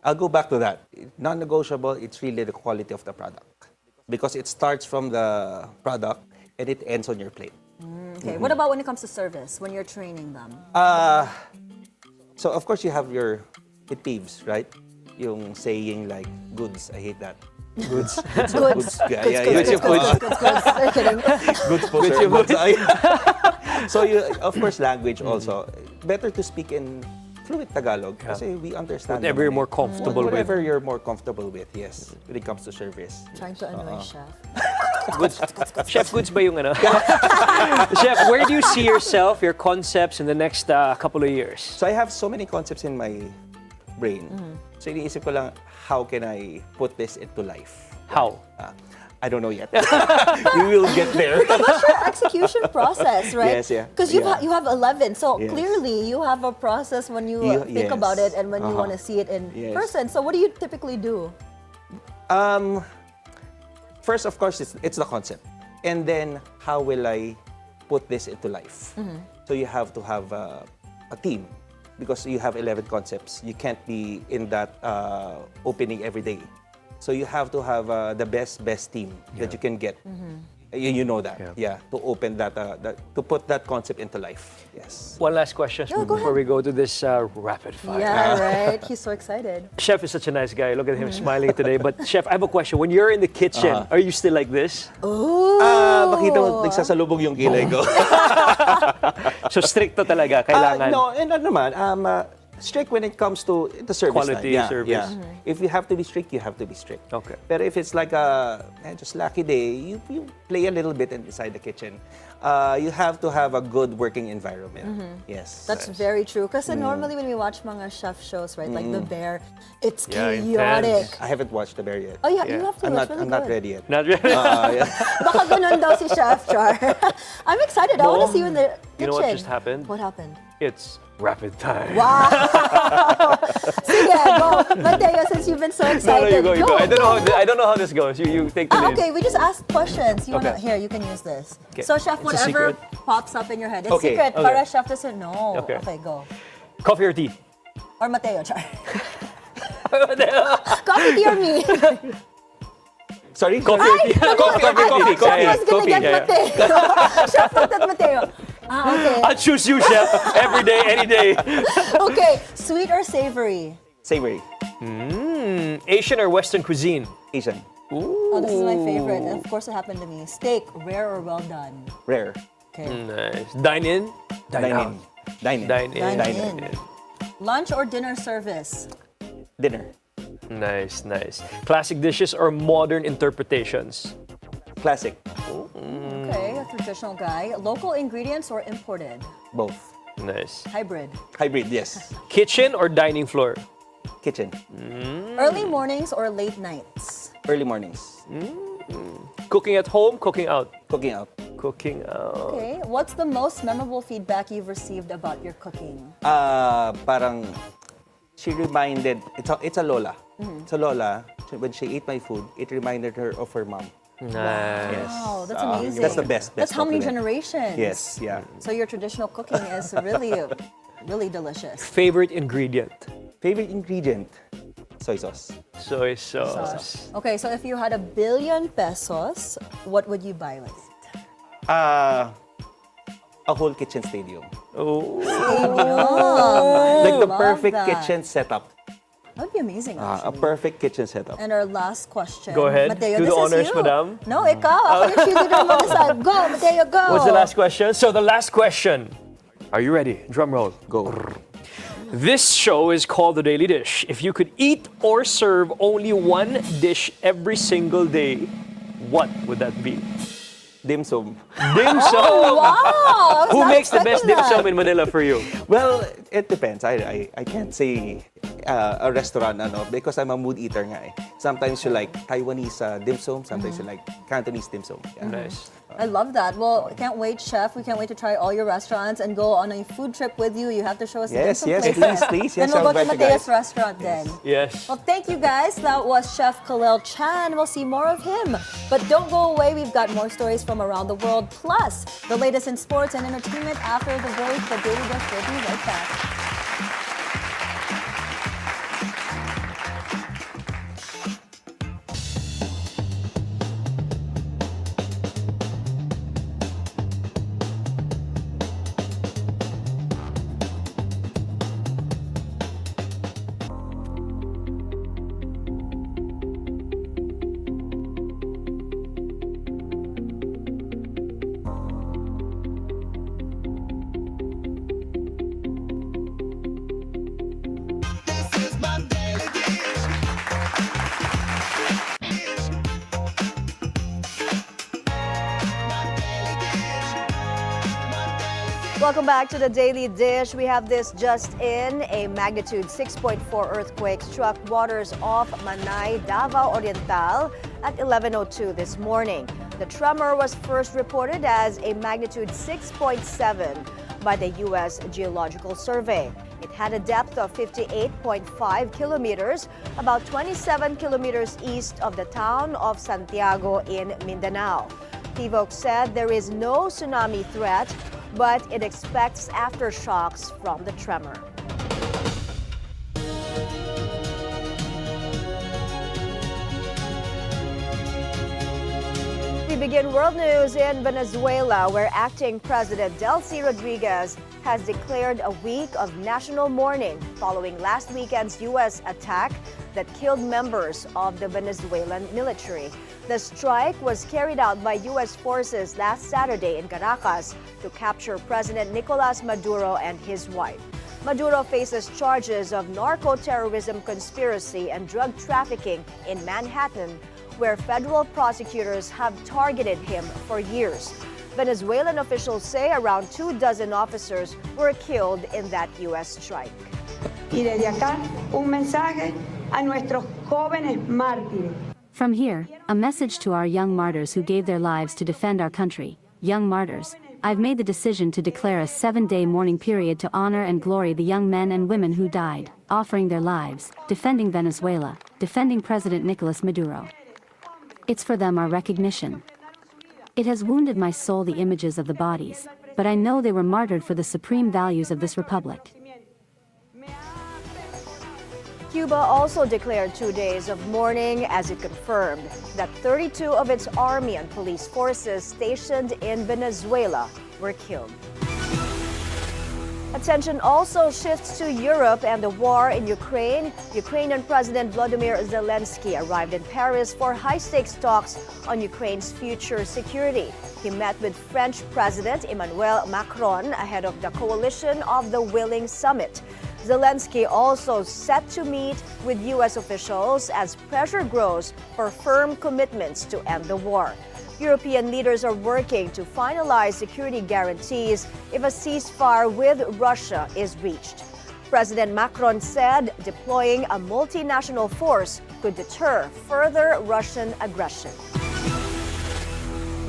I'll go back to that. Non-negotiable, it's really the quality of the product. Because it starts from the product and it ends on your plate. Okay, what about when it comes to service, when you're training them? So of course you have your pet peeves, right? Yung saying like, goods, I hate that. Goods. Goods. Yeah. Goods. I'm kidding. Goods po, sir. Goods. So you, of course, language also. Better to speak in fluent Tagalog kasi we understand. Whatever you're more comfortable with. Whatever you're more comfortable with, yes, when it comes to service. Trying to annoy Chef. Goods. Chef, goods ba yung ano? Chef, where do you see yourself, your concepts in the next couple of years? So I have so many concepts in my brain. So iniisip ko lang, how can I put this into life? How? I don't know yet. We will get there. But what's your execution process, right? Yes, yeah. Because you have 11, so Yes. clearly you have a process when you think about it and when you want to see it in person. So what do you typically do? First, of course, it's the concept. And then, how will I put this into life? So you have to have a team. Because you have 11 concepts. You can't be in that opening every day. So you have to have the best team that you can get. You know that, to open that, to put that concept into life. Yes. One last question before we go to this rapid fire. Yeah, right. He's so excited. Chef is such a nice guy. Look at him smiling today. But Chef, I have a question. When you're in the kitchen, are you still like this? Makita mo, nagsasalubong yung kilay ko. So stricto talaga, kailangan. No, and ano naman, strict when it comes to the service Quality line. service. Yeah. If you have to be strict, you have to be strict. Okay. But if it's like a just lucky day, you play a little bit inside the kitchen. You have to have a good working environment. Yes. That's very true. Because normally when we watch mga chef shows, right, like The Bear, it's Yeah, chaotic. intense. I haven't watched The Bear yet. Oh, yeah, you have to. I'm It's not, really I'm not good. ready yet. Not really. Baka ganun daw si Chef Char. I'm excited. I want to see you in the kitchen. You know what just happened? What happened? It's rapid time. Wow! Sige, go. Mateo, since you've been so No, excited. you go. I don't know how this goes. You take the lead. Okay, we just asked questions. You wanna, Okay. here, you can use this. Okay. So, Chef, It's a whatever secret? pops up in your head, it's Okay. secret. Okay. Para Chef doesn't know. Okay. Okay, go. Coffee or tea? Or Mateo, Char. Coffee, tea, or me? Sorry? Coffee or tea? Coffee. Chef was gonna get Yeah. Mateo. Chef thought that Mateo. Okay. I'll choose you, Chef. Every day, any day. Okay, sweet or savory? Savory. Asian or Western cuisine? Asian. Oh, this is my favorite. And of course, it happened to me. Steak, rare or well done? Rare. Okay. Nice. Dine in? Dine out. Dine in. Dine in. Dine in. Lunch or dinner service? Dinner. Nice. Classic dishes or modern interpretations? Classic. Okay, a traditional guy. Local ingredients or imported? Both. Nice. Hybrid. Hybrid, yes. Kitchen or dining floor? Kitchen. Early mornings or late nights? Early mornings. Cooking at home, cooking out? Cooking out. Cooking out. Okay, what's the most memorable feedback you've received about your cooking? Parang she reminded, it's a lola. It's a lola. When she ate my food, it reminded her of her mom. Nice. Wow, that's amazing. That's the best. That's how many compliment. generations? Yes, yeah. So your traditional cooking is really delicious. Favorite ingredient? Favorite ingredient? Soy sauce. Soy sauce. Okay, so if you had 1 billion pesos, what would you buy with it? A whole kitchen stadium. Oh. Like the love perfect that. kitchen setup. That would be amazing, A actually. perfect kitchen setup. And our last question. Go ahead. Mateo, Do this the is honors, you. madam. No, ikaw. Ako yung cheerleader mo sa Go, Mateo, go. What's the last question? So the last question. Are you ready? Drum roll. Go. This show is called The Daily Dish. If you could eat or serve only one dish every single day, what would that be? Dim sum. Dim sum. Oh, wow. Who makes the best dim sum in Manila for you? Well, it depends. I can't say a restaurant because I'm a mood eater nga eh. Sometimes you like Taiwanese dim sum, sometimes you like Cantonese dim sum. Yeah. Nice. I love that. Well, I can't wait, Chef. We can't wait to try all your restaurants and go on a food trip with you. You have to show us the Yes, different yes, places. please. Then Yes, we'll I'll go to invite you Mateo's guys. restaurant then. Yes. Well, thank you guys. That was Chef Kalel Chan. We'll see more of him. But don't go away. We've got more stories from around the world, plus the latest in sports and entertainment after the break. The Daily Dish will be right back. Welcome back to the Daily Dish. We have this just in. A magnitude 6.4 earthquake struck waters off Manay, Davao Oriental at 11:02 this morning. The tremor was first reported as a magnitude 6.7 by the U.S. Geological Survey. It had a depth of 58.5 kilometers, about 27 kilometers east of the town of Santiago in Mindanao. PVOC said there is no tsunami threat, but it expects aftershocks from the tremor. We begin world news in Venezuela, where acting President Delcy Rodriguez has declared a week of national mourning following last weekend's U.S. attack that killed members of the Venezuelan military. The strike was carried out by U.S. forces last Saturday in Caracas to capture President Nicolas Maduro and his wife. Maduro faces charges of narco-terrorism conspiracy and drug trafficking in Manhattan, where federal prosecutors have targeted him for years. Venezuelan officials say around 24 officers were killed in that U.S. strike. Y desde acá, un mensaje a nuestros jóvenes mártires. From here, a message to our young martyrs who gave their lives to defend our country. Young martyrs, I've made the decision to declare a 7-day mourning period to honor and glory the young men and women who died, offering their lives, defending Venezuela, defending President Nicolas Maduro. It's for them our recognition. It has wounded my soul the images of the bodies, but I know they were martyred for the supreme values of this republic. Cuba also declared 2 days of mourning as it confirmed that 32 of its army and police forces stationed in Venezuela were killed. Attention also shifts to Europe and the war in Ukraine. Ukrainian President Volodymyr Zelensky arrived in Paris for high-stakes talks on Ukraine's future security. He met with French President Emmanuel Macron ahead of the Coalition of the Willing summit. Zelensky also set to meet with U.S. officials as pressure grows for firm commitments to end the war. European leaders are working to finalize security guarantees if a ceasefire with Russia is reached. President Macron said deploying a multinational force could deter further Russian aggression.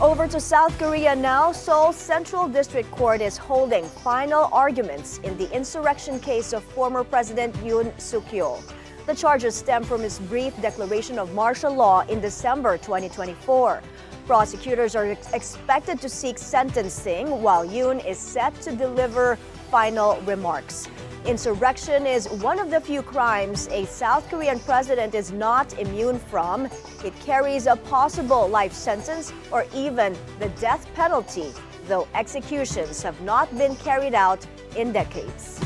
Over to South Korea now. Seoul Central District Court is holding final arguments in the insurrection case of former President Yoon Suk-yeol. The charges stem from his brief declaration of martial law in December 2024. Prosecutors are expected to seek sentencing while Yoon is set to deliver final remarks. Insurrection is one of the few crimes a South Korean president is not immune from. It carries a possible life sentence or even the death penalty, though executions have not been carried out in decades.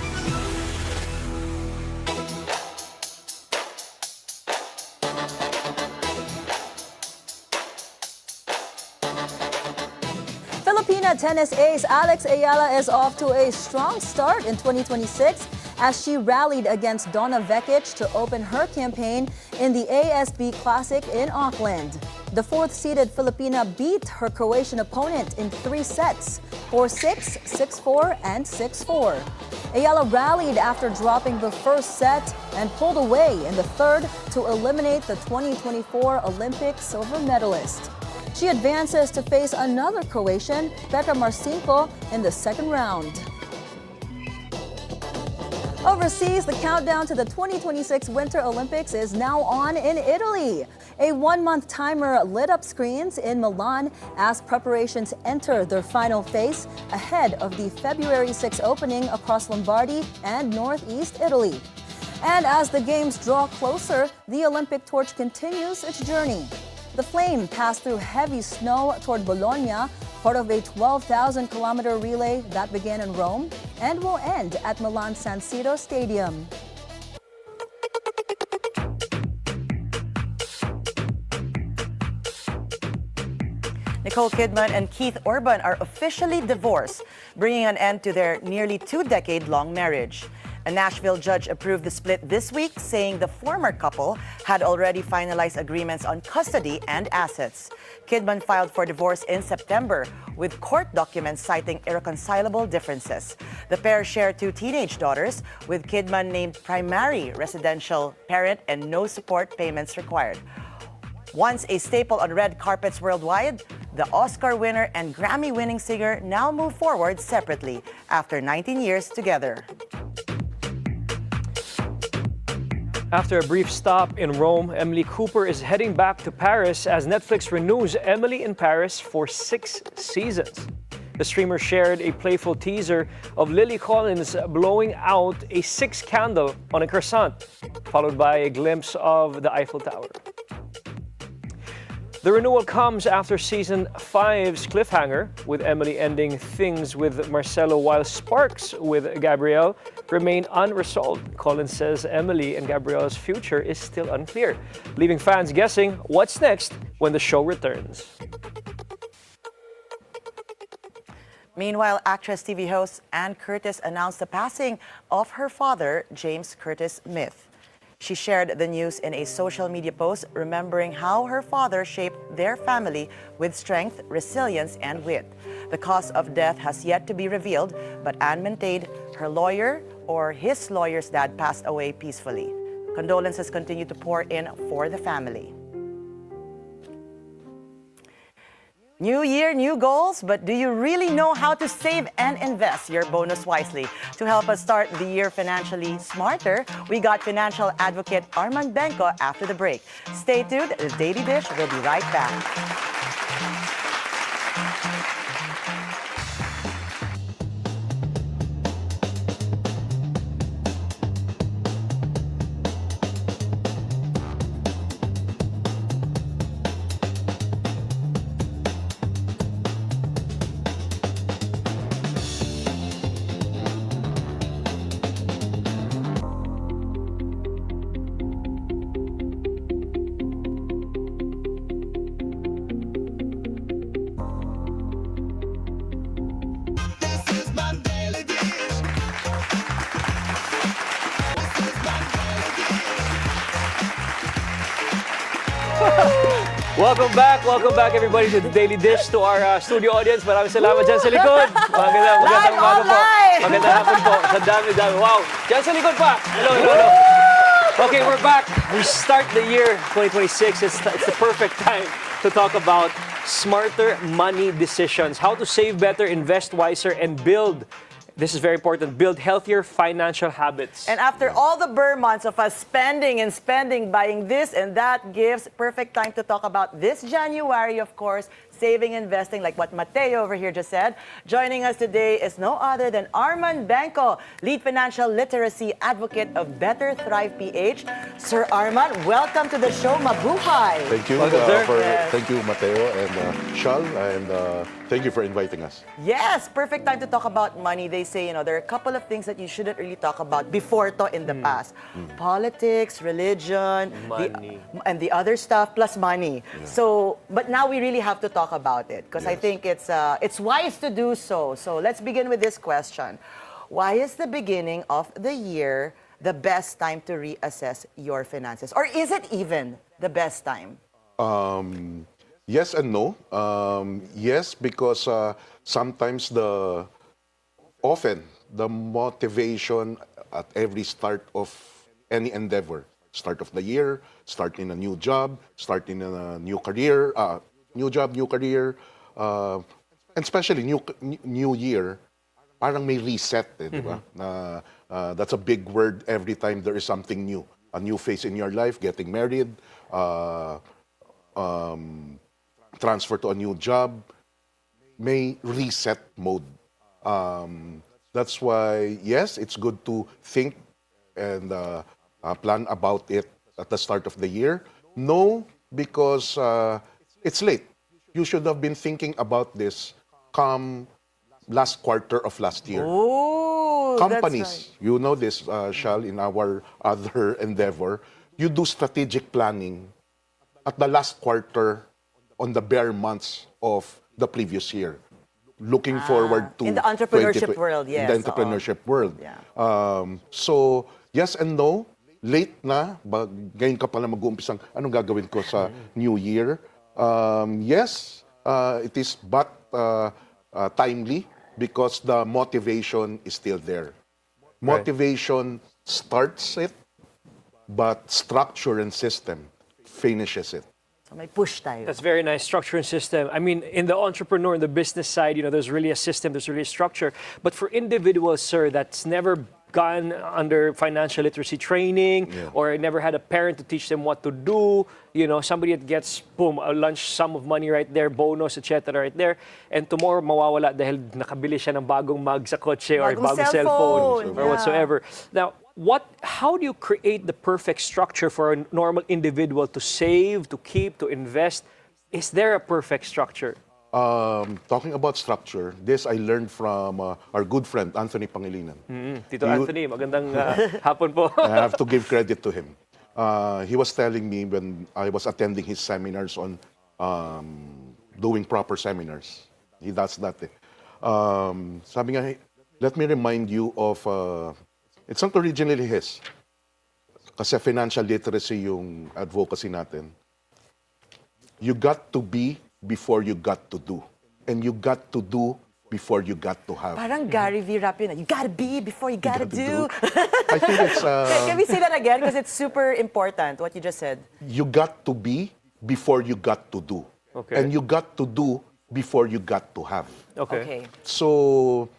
Filipina tennis ace Alex Ayala is off to a strong start in 2026 as she rallied against Donna Vekic to open her campaign in the ASB Classic in Auckland. The fourth-seeded Filipina beat her Croatian opponent in 3 sets, 4-6, 6-4, and 6-4. Ayala rallied after dropping the first set and pulled away in the third to eliminate the 2024 Olympic silver medalist. She advances to face another Croatian, Petra Marcinko, in the second round. Overseas, the countdown to the 2026 Winter Olympics is now on in Italy. A 1-month timer lit up screens in Milan as preparations enter their final phase ahead of the February 6 opening across Lombardy and northeast Italy. And as the games draw closer, the Olympic torch continues its journey. The flame passed through heavy snow toward Bologna, part of a 12,000-kilometer relay that began in Rome and will end at Milan's San Siro Stadium. Nicole Kidman and Keith Urban are officially divorced, bringing an end to their nearly 2-decade-long marriage. A Nashville judge approved the split this week, saying the former couple had already finalized agreements on custody and assets. Kidman filed for divorce in September, with court documents citing irreconcilable differences. The pair share 2 teenage daughters, with Kidman named primary residential parent and no support payments required. Once a staple on red carpets worldwide, the Oscar winner and Grammy-winning singer now move forward separately after 19 years together. After a brief stop in Rome, Emily Cooper is heading back to Paris as Netflix renews Emily in Paris for 6 seasons. The streamer shared a playful teaser of Lily Collins blowing out a 6th candle on a croissant, followed by a glimpse of the Eiffel Tower. The renewal comes after season 5's cliffhanger, with Emily ending things with Marcelo while sparks with Gabrielle remain unresolved. Collins says Emily and Gabrielle's future is still unclear, leaving fans guessing what's next when the show returns. Meanwhile, actress, TV host Ann Curtis announced the passing of her father, James Curtis Myth. She shared the news in a social media post, remembering how her father shaped their family with strength, resilience, and wit. The cause of death has yet to be revealed, but Anne maintained her lawyer or his lawyer's dad passed away peacefully. Condolences continue to pour in for the family. New year, new goals, but do you really know how to save and invest your bonus wisely? To help us start the year financially smarter, we got financial advocate Armand Bengco after the break. Stay tuned, the Daily Dish will be right back. Welcome back everybody to the Daily Dish, to our studio audience. Maraming salamat dyan sa likod. Magandang umaga po. Magandang hapon po. Sa dami-dami. Wow. Dyan sa likod pa. Hello. Okay, we're back. We start the year 2026. It's the perfect time to talk about smarter money decisions. How to save better, invest wiser, and build. This is very important. Build healthier financial habits. And after all the burr months of us spending, buying this and that gifts, perfect time to talk about this January, of course, saving, investing, like what Matteo over here just said. Joining us today is no other than Armand Bengco, lead financial literacy advocate of Better Thrive PH. Sir Armand, welcome to the show. Mabuhay. Thank you. Thank you, Matteo and Chal, and thank you for inviting us. Yes, perfect time to talk about money. They say, there are a couple of things that you shouldn't really talk about before to in the past. Politics, religion, money, and the other stuff, plus money. Yeah. So, but now we really have to talk about it because I think it's wise to do so. So let's begin with this question. Why is the beginning of the year the best time to reassess your finances? Or is it even the best time? Yes and no. Yes, because sometimes often the motivation at every start of any endeavor, start of the year, starting a new job, starting a new career, new job, new career, and especially new year, parang may reset, di ba? That's a big word every time there is something new, a new phase in your life, getting married, transfer to a new job, may reset mode. That's why, yes, it's good to think and plan about it at the start of the year. No, because it's late. You should have been thinking about this come last quarter of last year. Oh, companies, that's right. You know this, Shal, in our other endeavor, you do strategic planning at the last quarter on the bare months of the previous year. looking forward to in the entrepreneurship 2020 world, yes. In the entrepreneurship world. Yeah. So, yes and no. Late na, ngayon ka pala mag-uumpisang anong gagawin ko sa New Year. Yes, it is but timely because the motivation is still there. Motivation starts it, but structure and system finishes it. So may push tayo. That's very nice, structure and system. I mean, in the entrepreneur, in the business side, there's really a system, there's really a structure. But for individuals, sir, that's never gone under financial literacy training or never had a parent to teach them what to do, somebody that gets, boom, a lunch sum of money right there, bonus, etc. right there, and tomorrow mawawala dahil nakabili siya ng bagong mug sa kotse or bagong cellphone or whatsoever. Now, how do you create the perfect structure for a normal individual to save, to keep, to invest? Is there a perfect structure? Talking about structure, this I learned from our good friend, Anthony Pangilinan. Tito Anthony, magandang hapon po. I have to give credit to him. He was telling me when I was attending his seminars on doing proper seminars. He does that. Sabi nga, let me remind you of, it's not originally his. Kasi financial literacy yung advocacy natin. You got to be before you got to do. And you got to do before you got to have. Parang Gary V. rap yun. You gotta be before you gotta do. I think it's... Can we say that again? Because it's super important, what you just said. You got to be before you got to do. Okay. And you got to do before you got to have. Okay. So,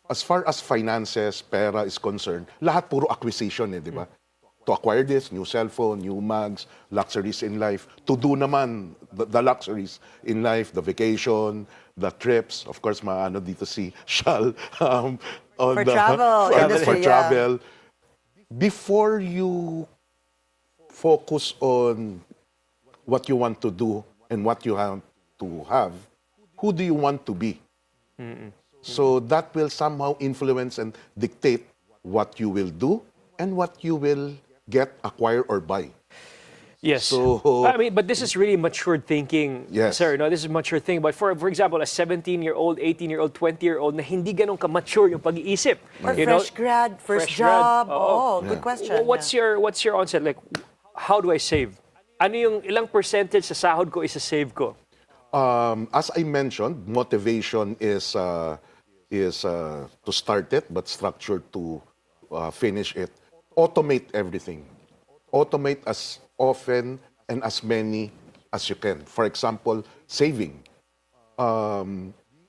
as far as finances, pera is concerned, lahat puro acquisition di ba? To acquire this, new cellphone, new mugs, luxuries in life. To do naman, the luxuries in life, the vacation, the trips. Of course, maano dito si Chal. For travel. For travel. Before you focus on what you want to do and what you have to have, who do you want to be? So that will somehow influence and dictate what you will do and what you will get, acquire, or buy. Yes. So, but this is really matured thinking, sir. No, this is mature thinking. But for example, a 17-year-old, 18-year-old, 20-year-old na hindi ganun ka-mature yung pag-iisip. Or fresh grad, first job. Good question. What's your onset? Like, how do I save? Ano yung ilang percentage sa sahod ko isa-save ko? As I mentioned, motivation is to start it, but structured to finish it. Automate everything. Automate as often and as many as you can. For example, saving.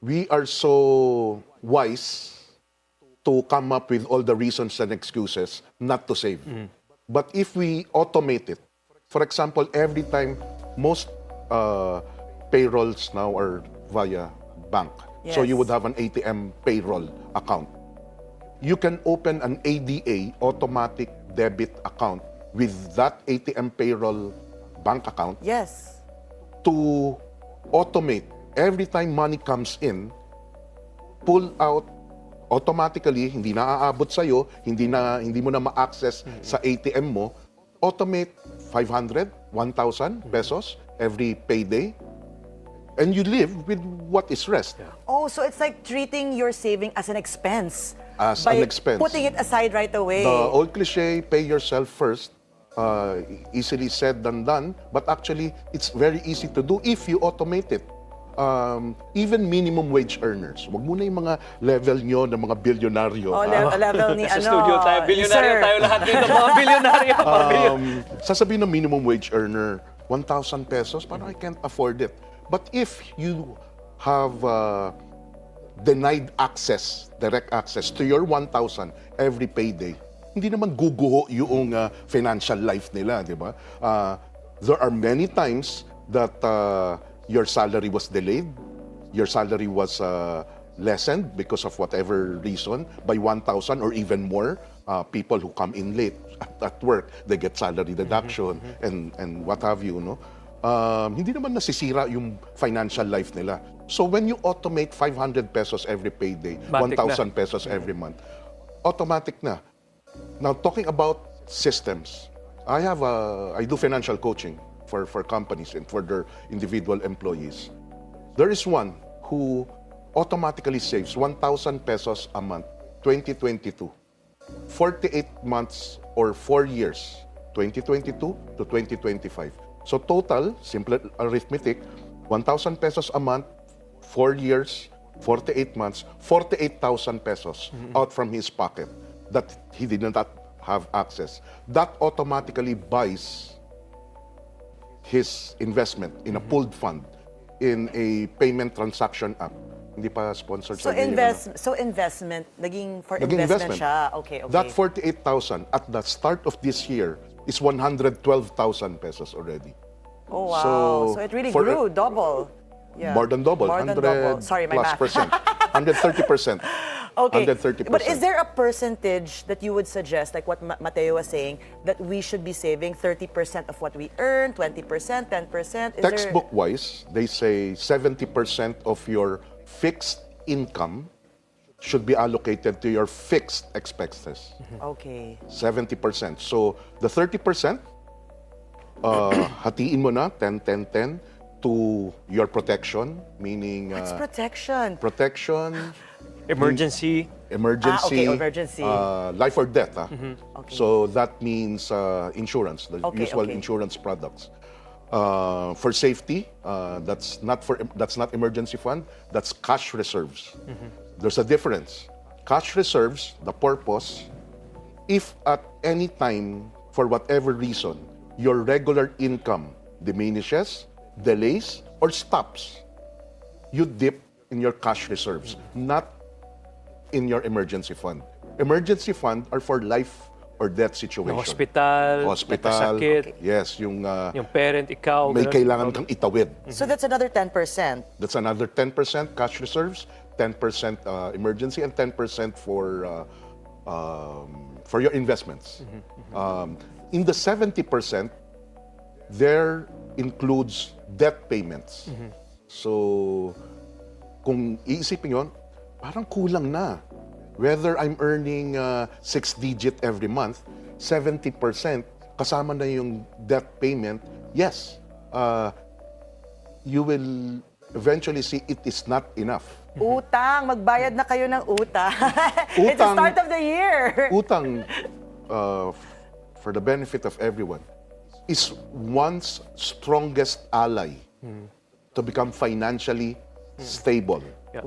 We are so wise to come up with all the reasons and excuses not to save. But if we automate it, for example, every time, most payrolls now are via bank. So you would have an ATM payroll account. You can open an ADA, automatic debit account, with that ATM payroll bank account. Yes. To automate. Every time money comes in, pull out automatically, hindi na aabot sa'yo, hindi mo na ma-access sa ATM mo, automate 500, 1,000 pesos every payday. And you live with what is rest. Oh, so it's like treating your saving as an expense. As by an expense. Putting it aside right away. The old cliche, pay yourself first, easily said than done, but actually, it's very easy to do if you automate it. Even minimum wage earners. Wag muna yung mga level nyo ng mga bilyonaryo. Level ni Sa studio tayo, bilyonaryo tayo lahat dito, mga bilyonaryo. Sasabihin ng minimum wage earner, 1,000 pesos, parang I can't afford it. But if you have denied access, direct access to your 1,000 every payday, hindi naman guguho yung financial life nila, di ba? There are many times that your salary was delayed, your salary was lessened because of whatever reason by 1,000 or even more. People who come in late at work, they get salary deduction and what have you, no? Hindi naman nasisira yung financial life nila. So when you automate 500 pesos every payday, 1,000 pesos every month, automatic na. Now, talking about systems, I do financial coaching for companies and for their individual employees. there is one who automatically saves 1,000 pesos a month, 2022. 48 months or 4 years, 2022 to 2025. So total, simple arithmetic, 1,000 pesos a month, 4 years, 48 months, 48,000 pesos out from his pocket that he did not have access. That automatically buys his investment in a pooled fund in a payment transaction app. Hindi pa sponsored So sa ganyan, so investment, naging for Naging investment siya. Okay. That 48,000 at the start of this year is 112,000 pesos already. Oh, wow. So it really for grew, double. Yeah. More than double, More than 100 double. Sorry, my plus math. percent, 130%. Okay. 130%. But is there a percentage that you would suggest, like what Matteo was saying, that we should be saving 30% of what we earn, 20%, 10%? Textbook-wise, they say 70% of your fixed income should be allocated to your fixed expenses. Okay. 70%. So the 30%, hatiin mo na, 10, 10, 10, to your protection, meaning... What's protection? Protection... Emergency. Emergency. Okay, emergency. Life or death. Okay. So that means insurance, the usual insurance products. For safety, that's not emergency fund, that's cash reserves. There's a difference. Cash reserves, the purpose, if at any time, for whatever reason, your regular income diminishes, delays, or stops, you dip in your cash reserves, not in your emergency fund. Emergency fund are for life or death situation. Hospital, Hospital, yes, yung parent, ikaw, may ganun. kailangan kang itawid. So that's another 10%. That's another 10% cash reserves, 10% emergency, and 10% for your investments. In the 70%, there includes debt payments. So, kung iisipin yun, parang kulang na. Whether I'm earning 6-digit every month, 70% kasama na yung debt payment, yes, you will eventually see it is not enough. Utang, magbayad na kayo ng utang. It's the start of the year. Utang, for the benefit of everyone, is one's strongest ally to become financially stable. Yeah.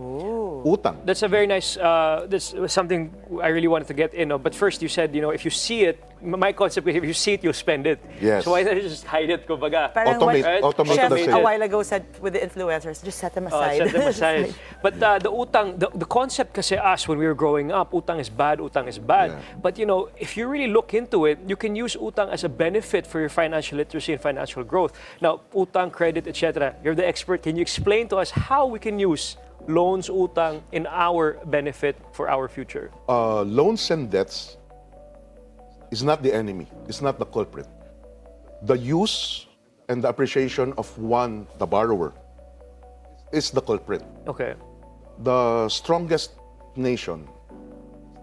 Utang. That's a very nice, that's something I really wanted to get in. But first, you said, if you see it, my concept is if you see it, you'll spend it. Yes. So why not just hide it, kumbaga? Parang Automate Chef the a sale. while ago said with the influencers, just set them aside. Set them aside. But the utang, the concept kasi us when we were growing up, utang is bad, utang is bad. Yeah. But if you really look into it, you can use utang as a benefit for your financial literacy and financial growth. Now, utang, credit, etc. You're the expert. Can you explain to us how we can use loans, utang in our benefit for our future? Loans and debts is not the enemy. It's not the culprit. The use and the appreciation of one, the borrower, is the culprit. Okay. The strongest nation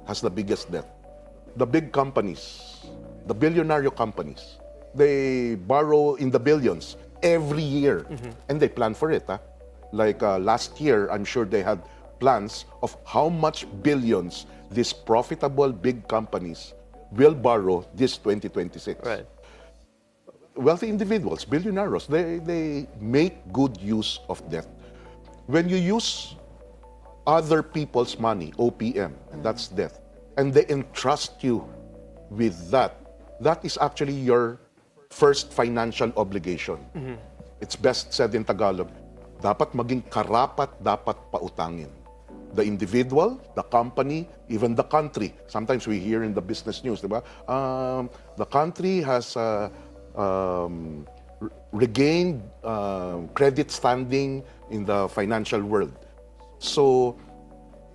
has the biggest debt. The big companies, the Bilyonaryo companies, they borrow in the billions every year, and they plan for it. Like last year, I'm sure they had plans of how much billions these profitable big companies will borrow this 2026. Right. Wealthy individuals, billionaires, they make good use of debt. When you use other people's money, OPM, and that's debt, and they entrust you with that, that is actually your first financial obligation. It's best said in Tagalog, dapat maging karapat dapat pautangin. The individual, the company, even the country. Sometimes we hear in the business news, diba? The country has regained credit standing in the financial world. So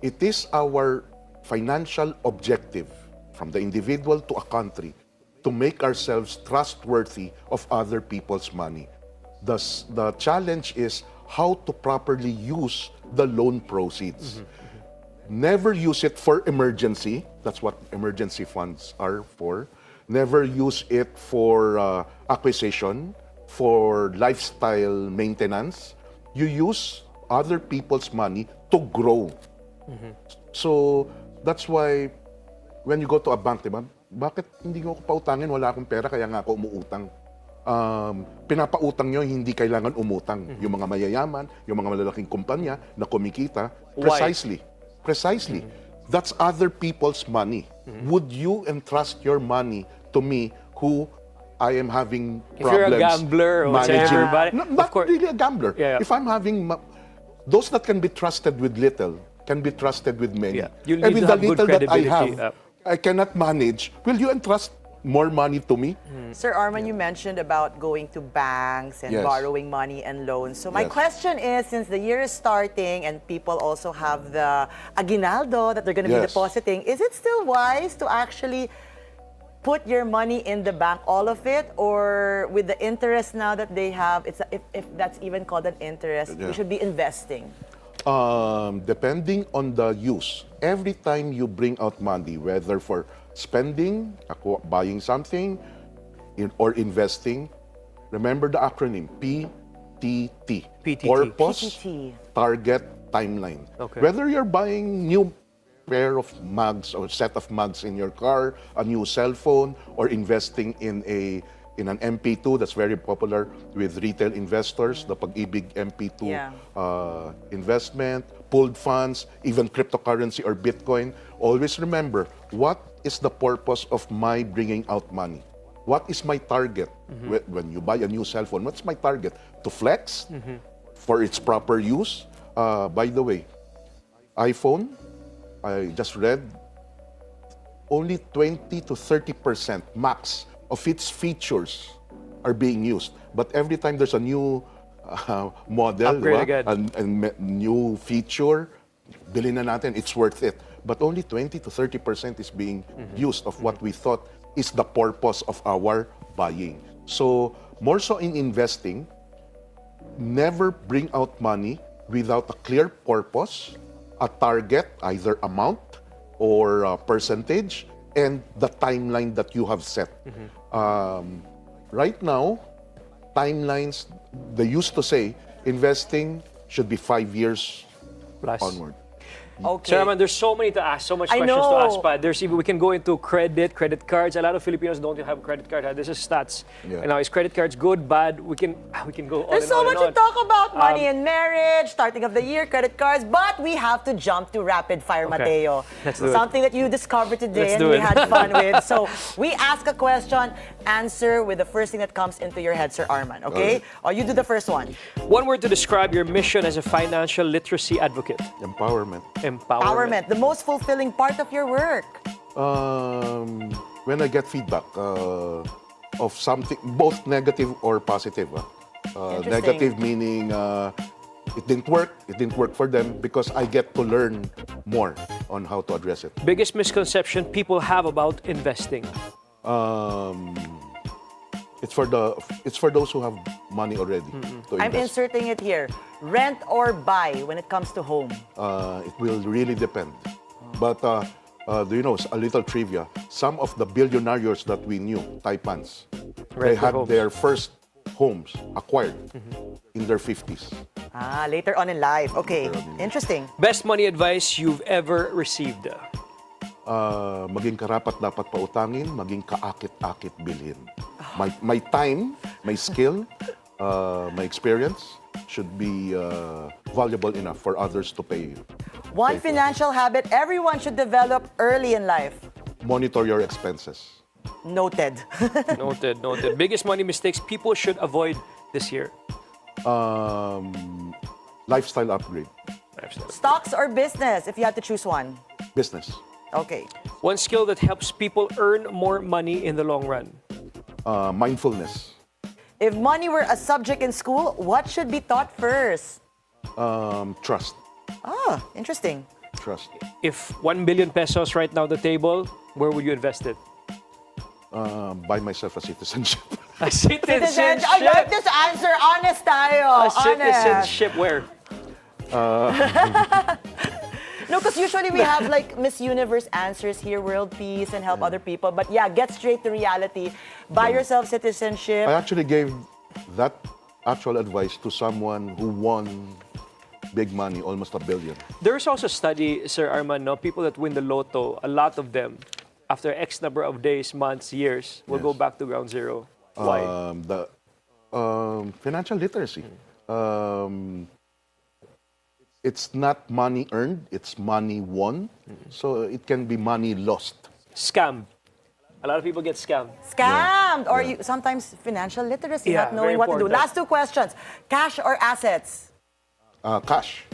it is our financial objective, from the individual to a country, to make ourselves trustworthy of other people's money. The challenge is how to properly use the loan proceeds. Never use it for emergency. That's what emergency funds are for. Never use it for acquisition, for lifestyle maintenance. You use other people's money to grow. So, that's why when you go to a bank, diba, bakit hindi ko pautangin? Wala akong pera, kaya nga ako umuutang. Pinapautang nyo, hindi kailangan umutang. Yung mga mayayaman, yung mga malalaking kumpanya na kumikita, precisely. That's other people's money. Would you entrust your money to me who I am having problems if you're a gambler or managing? whatever, Not really a gambler. Yeah. If I'm having... those that can be trusted with little can be trusted with many. Yeah. You And need with to the have good little that I credibility. have, I cannot manage. Will you entrust more money to me? Sir Armand, you mentioned about going to banks and Yes. borrowing money and loans. So my Yes. question is, since the year is starting and people also have the aguinaldo that they're going to be Yes. depositing, is it still wise to actually put your money in the bank, all of it, or with the interest now that they have, it's if that's even called an interest, Yeah. we should be investing? Depending on the use, every time you bring out money, whether for spending, buying something, or investing, remember the acronym PTT. PTT. Purpose, PTT. target, timeline. Okay. Whether you're buying new pair of mugs or set of mugs in your car, a new cell phone, or investing in an MP2 that's very popular with retail investors, the Pag-ibig MP2 investment, pooled funds, even cryptocurrency or Bitcoin. Always remember, what is the purpose of my bringing out money? What is my target? When you buy a new cell phone, what's my target? To flex for its proper use? By the way, iPhone, I just read, only 20 to 30% max of its features are being used. But every time there's a new model, Upgrade diba? again. a new feature, bilhin na natin, it's worth it. But only 20 to 30% is being used of what we thought is the purpose of our buying. So, more so in investing, never bring out money without a clear purpose, a target, either amount or percentage, and the timeline that you have set. Right now, timelines, they used to say investing should be 5 years Plus. onward. Okay. Sir Armand, there's so many to ask, so much I questions to know. ask. But there's even, we can go into credit cards. A lot of Filipinos don't have credit card. This is stats. Yeah. And now, is credit cards good, bad? We can go on There's and so on much and to on. talk about, money and marriage, starting of the year, credit cards, but we have to jump to rapid fire, Okay. Mateo. Let's do it. Something that you discovered today Let's and do we it. had fun with. So we ask a question, answer with the first thing that comes into your head, Sir Armand, okay? Or you do the first one. One word to describe your mission as a financial literacy advocate. Empowerment. Empowerment, the most fulfilling part of your work. When I get feedback of something, both negative or positive. Interesting. Negative meaning it didn't work for them because I get to learn more on how to address it. Biggest misconception people have about investing. It's for those who have money already to I'm invest. inserting it here. Rent or buy when it comes to home? It will really depend. But do you know, a little trivia, some of the Bilyonaryos that we knew, Taipans, they Rent had homes. their first homes acquired in their 50s. Later on in life. Okay, Later on in life. interesting. Best money advice you've ever received. Maging karapat dapat pautangin, maging kaakit-akit bilhin. My time, my skill, my experience should be valuable enough for others to pay you. One financial habit everyone should develop early in life. Monitor your expenses. Noted. Noted. Biggest money mistakes people should avoid this year. Lifestyle upgrade. Stocks or business, if you had to choose one? Business. Okay. One skill that helps people earn more money in the long run. Mindfulness. If money were a subject in school, what should be taught first? Trust. Interesting. Trust. If 1 billion pesos right now on the table, where would you invest it? Buy myself a citizenship. A citizenship. I like this answer. Honest tayo. A citizenship where? No, because usually we have like Miss Universe answers here, world peace, and help other people. But yeah, get straight to reality. Buy yourself citizenship. I actually gave that actual advice to someone who won big money, almost $1 billion. There's also a study, Sir Armand, no? People that win the lotto, a lot of them, after X number of days, months, years, will go back to ground zero. Why? The financial literacy. It's not money earned, it's money won. So it can be money lost. Scam. A lot of people get scammed. Scammed, or you, sometimes financial literacy, Yeah, not knowing what to do. very important. Last two questions. Cash or assets? Cash.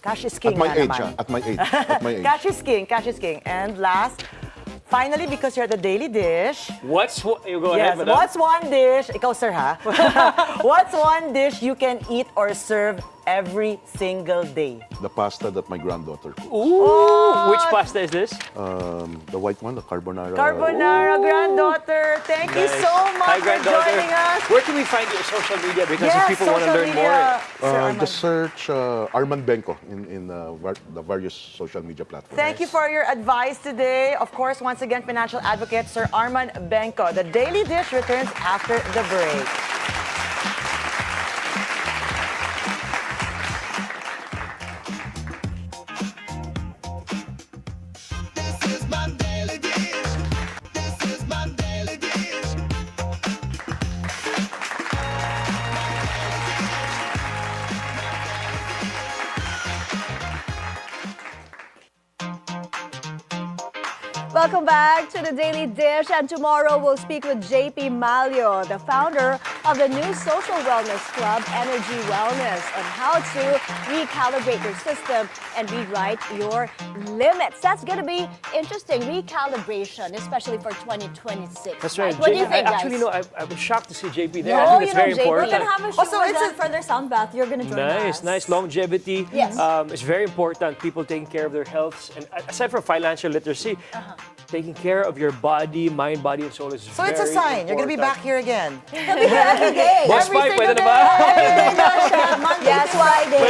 Cash is king. At my nga age, naman. at my age. At my age. Cash is king. Cash is king. And last, finally, because you're the daily dish. You go ahead, Yes, madam. what's one dish? Ikaw, sir, ha? What's one dish you can eat or serve every single day? The pasta that my granddaughter cooks. Ooh, which pasta is this? The white one, the carbonara. Carbonara, granddaughter. Thank you Nice. so much Hi, for granddaughter. joining us. Where can we find your social media? Because if Yes, people want to social learn media. more. Sir Armand. Just search Armand Bengco in the various social media platforms. Thank you for your advice today. Of course, once again, financial advocate Sir Armand Bengco. The Daily Dish returns after the break. Welcome back to the Daily Dish, and tomorrow we'll speak with JP Malio, the founder of the new social wellness club, Energy Wellness, on how to recalibrate your system and rewrite your limits. That's going to be interesting, recalibration, especially for 2026. That's right. What do you think, guys? Actually, no, I was shocked to see JP there. Yeah. I Oh, think it's you know very JP. We're important. gonna have a show Also, with it's them a- for their sound bath. You're gonna join Nice, us. nice longevity. Yes. It's very important. People taking care of their health, and aside from financial literacy, taking care of your body, mind, body, and soul is So very it's a sign. You're going to be back important. here again. He'll be here every day. Boss every Pai, single pwede na day. ba? Every day daw siya. Monday Yes, to Friday.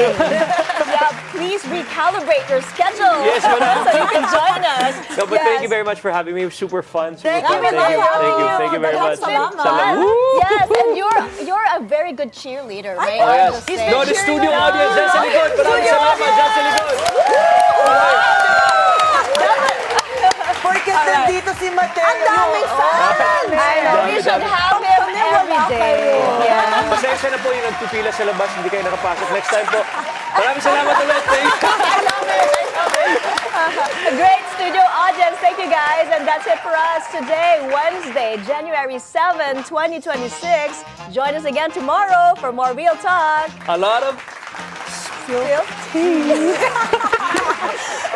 Yeah, please recalibrate your schedule Yes, madam. so you can join us. No, but thank you very much for having me. It was super fun. Super Thank fun. you, Thank you. Matteo. Thank you. Thank you very much. Salamat. Salamat. Woo! Yes, and you're a very good cheerleader, right? Oh, yes. Just saying. No, the studio audience, dyan sa likod. Maraming salamat, dyan sa likod. Porque nandito si Matteo. Ang daming fans. I know, we should have him every day. Yeah. Pasensya na po yung nagpipila sa labas, hindi kayo nakapasok. Next time po. Maraming salamat ulit. Thank you. A great studio audience. Thank you, guys. And that's it for us today, Wednesday, January 7, 2026. Join us again tomorrow for more Real Talk. A lot of Real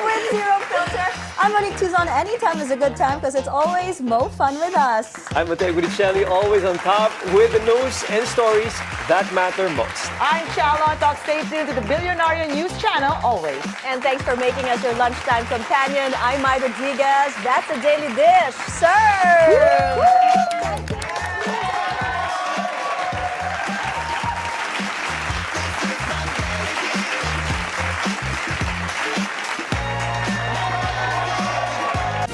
With Zero Filter. I'm Monique Tuzon. Anytime is a good time because it's always mo fun with us. I'm Matteo Guidicelli, always on top with the news and stories that matter most. I'm Chal Lontoc. Stay tuned to the Bilyonaryo News Channel always. And thanks for making us your lunchtime companion. I'm Mai Rodriguez. That's the Daily Dish. Sir!